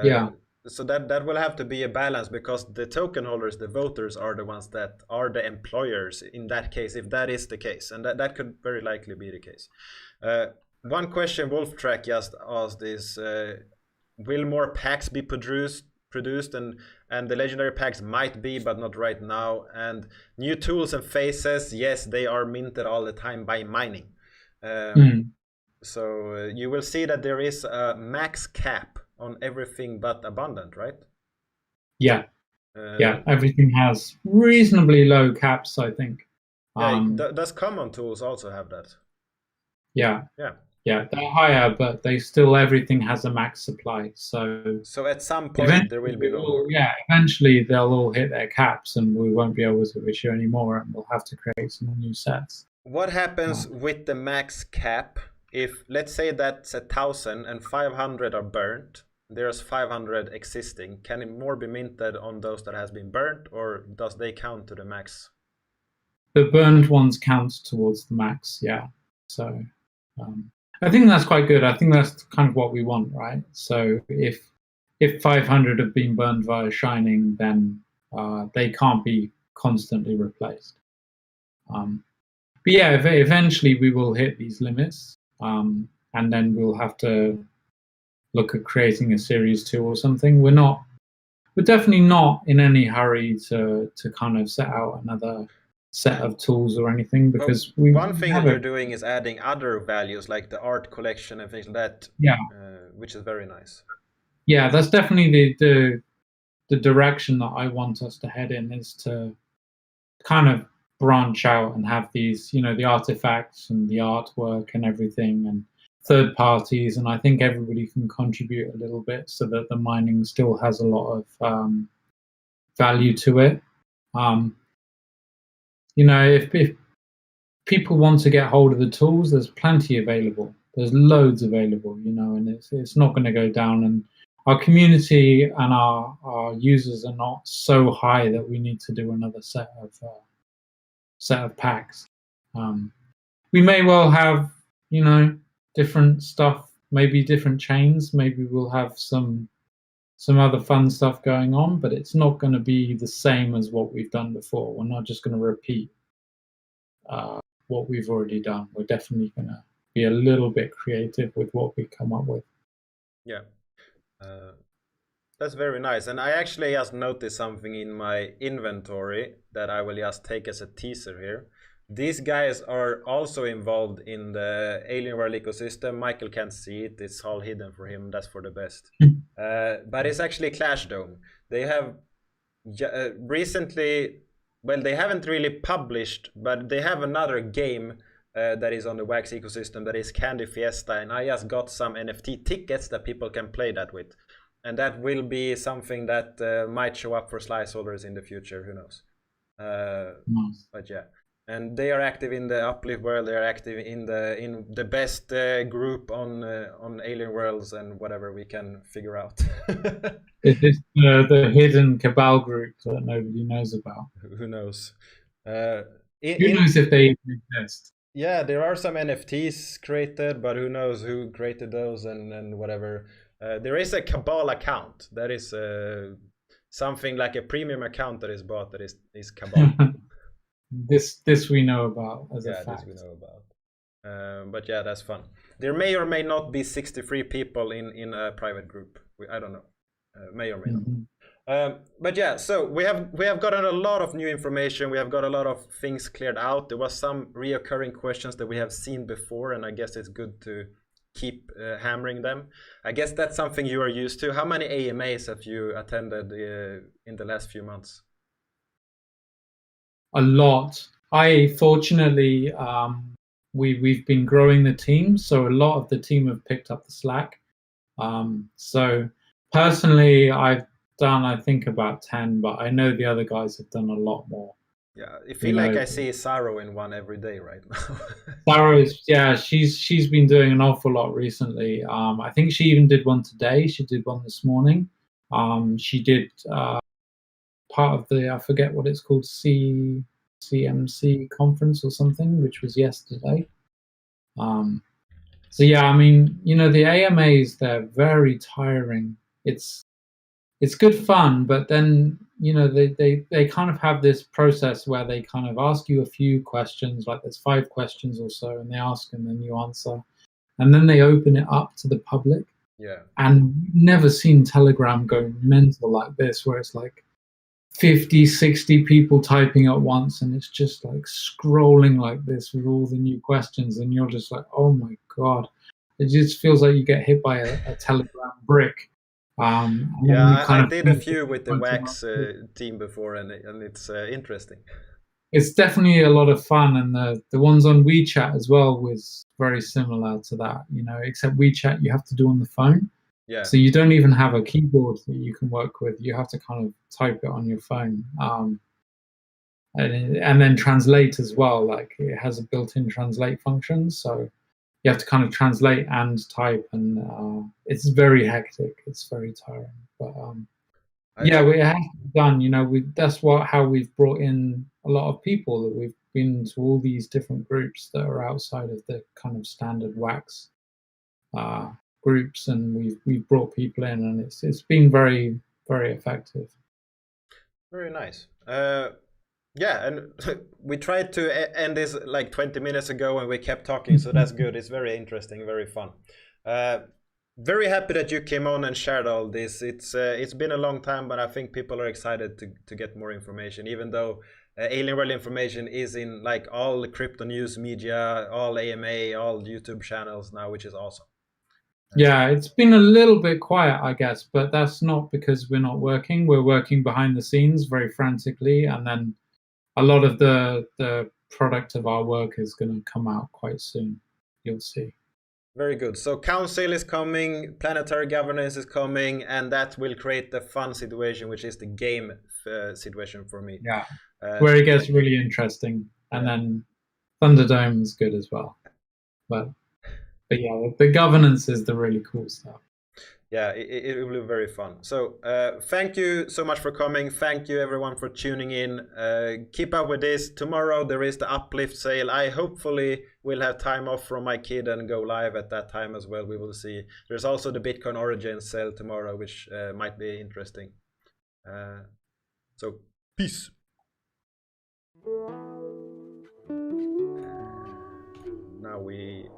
yeah. So that will have to be a balance, because the token holders, the voters, are the ones that are the employers in that case, if that is the case, and that could very likely be the case. One question Wolftrack just asked is, will more packs be produced, and the legendary packs might be, but not right now. And new tools and faces, yes, they are minted all the time by mining. So you will see that there is a max cap on everything but abundant, right? Yeah. Yeah, everything has reasonably low caps, I think. Does common tools also have that? Yeah. Yeah. Yeah, they're higher, but everything has a max supply. So at some point there will be no more. Yeah, eventually they'll all hit their caps, and we won't be able to issue anymore, and we'll have to create some new sets. What happens with the max cap if, let's say, that's 1,000 and 500 are burnt? There's 500 existing. Can it more be minted on those that has been burnt, or does they count to the max? The burned ones count towards the max, yeah. So I think that's quite good. I think that's kind of what we want, right? So if 500 have been burned via Shining, then they can't be constantly replaced. But yeah, eventually we will hit these limits, and then we'll have to look at creating a series 2 or something. We're definitely not in any hurry to kind of set out another set of tools or anything, because one thing that you're doing is adding other values like the art collection and things like that. Yeah, which is very nice. Yeah, that's definitely the direction that I want us to head in, is to kind of branch out and have these, the artifacts and the artwork and everything, and third parties, and I think everybody can contribute a little bit so that the mining still has a lot of value to it. If people want to get hold of the tools, there's plenty available. There's loads available, and it's not going to go down. And our community and our users are not so high that we need to do another set of packs. We may well have, different stuff, maybe different chains. Maybe we'll have some other fun stuff going on, but it's not going to be the same as what we've done before. We're not just going to repeat what we've already done. We're definitely going to be a little bit creative with what we come up with. Yeah, that's very nice. And I actually just noticed something in my inventory that I will just take as a teaser here. These guys are also involved in the Alienworld ecosystem. Micheal can't see it, it's all hidden for him, that's for the best. But it's actually Clash Dome. They have recently, well, they haven't really published, but they have another game that is on the Wax ecosystem, that is Candy Fiesta, and I just got some NFT tickets that people can play that with. And that will be something that might show up for slice holders in the future, who knows. Nice. But yeah. And they are active in the Uplift world. They are active in the best group on Alienworlds and whatever we can figure out. Is this the hidden cabal group that nobody knows about? Who knows? Who knows if they exist? Yeah, there are some NFTs created, but who knows who created those and whatever. There is a cabal account. That is something like a premium account that is bought. That is cabal. This we know about as a fact. Yeah, this we know about. But yeah, that's fun. There may or may not be 63 people in a private group. I don't know. May or may not. But yeah, so we have gotten a lot of new information. We have got a lot of things cleared out. There was some reoccurring questions that we have seen before, and I guess it's good to keep hammering them. I guess that's something you are used to. How many AMAs have you attended in the last few months? A lot. I fortunately, we've been growing the team, so a lot of the team have picked up the slack. So personally, I've done, I think, about 10, but I know the other guys have done a lot more. Yeah, I feel like I see Saro in one every day right now. Sarah is, yeah, she's been doing an awful lot recently. I think she even did one today. She did one this morning. She did part of the, I forget what it's called, CMC conference or something, which was yesterday. So yeah, I mean, you know, the AMAs, they're very tiring. It's good fun, but then, you know, they kind of have this process where they kind of ask you a few questions, like there's 5 questions or so, and they ask and then you answer, and then they open it up to the public. Yeah. And never seen Telegram go mental like this, where it's like 50, 60 people typing at once, and it's just like scrolling like this with all the new questions, and you're just like, oh my god, it just feels like you get hit by a Telegram brick. Yeah, I did a few with the Wax team before, and it's interesting. It's definitely a lot of fun, and the ones on WeChat as well was very similar to that, you know, except WeChat you have to do on the phone. Yeah. So you don't even have a keyboard that you can work with. You have to kind of type it on your phone, and then translate as well. Like it has a built-in translate function, so you have to kind of translate and type, and it's very hectic. It's very tiring, but yeah, we have done. You know, that's how we've brought in a lot of people. That we've been to all these different groups that are outside of the kind of standard Wax groups, and we've brought people in, and it's been very, very effective. Very nice. Yeah, and we tried to end this like 20 minutes ago, and we kept talking, so that's good. It's very interesting, very fun. Very happy that you came on and shared all this. It's been a long time, but I think people are excited to get more information, even though Alienworld information is in like all the crypto news media, all AMA, all YouTube channels now, which is awesome. Yeah, it's been a little bit quiet, I guess, but that's not because we're not working. We're working behind the scenes very frantically, and then a lot of the product of our work is going to come out quite soon. You'll see. Very good. So council is coming, planetary governance is coming, and that will create the fun situation, which is the game situation for me. Yeah, where it gets really interesting, and then Thunderdome is good as well. But yeah, the governance is the really cool stuff. Yeah, it will be very fun. So thank you so much for coming. Thank you everyone for tuning in. Keep up with this. Tomorrow there is the uplift sale. I hopefully will have time off from my kid and go live at that time as well. We will see. There's also the Bitcoin Origins sale tomorrow, which might be interesting. So peace. Now we...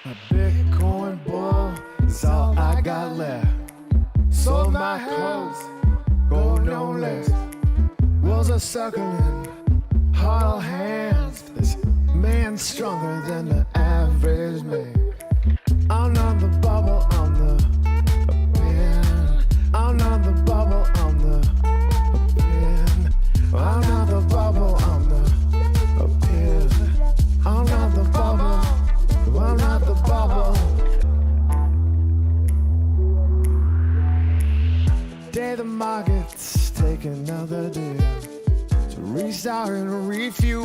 A Bitcoin bull is all I got left. Sold my clothes, gold no less. Walls are circling, hollow hands. This man's stronger than the average man. I'm on the bubble, on the pin. I'm on the bubble, on the pin. I'm on the bubble, on the pin. I'm on the bubble. I'm not the bubble. Day the markets take another dip to restart and refuel.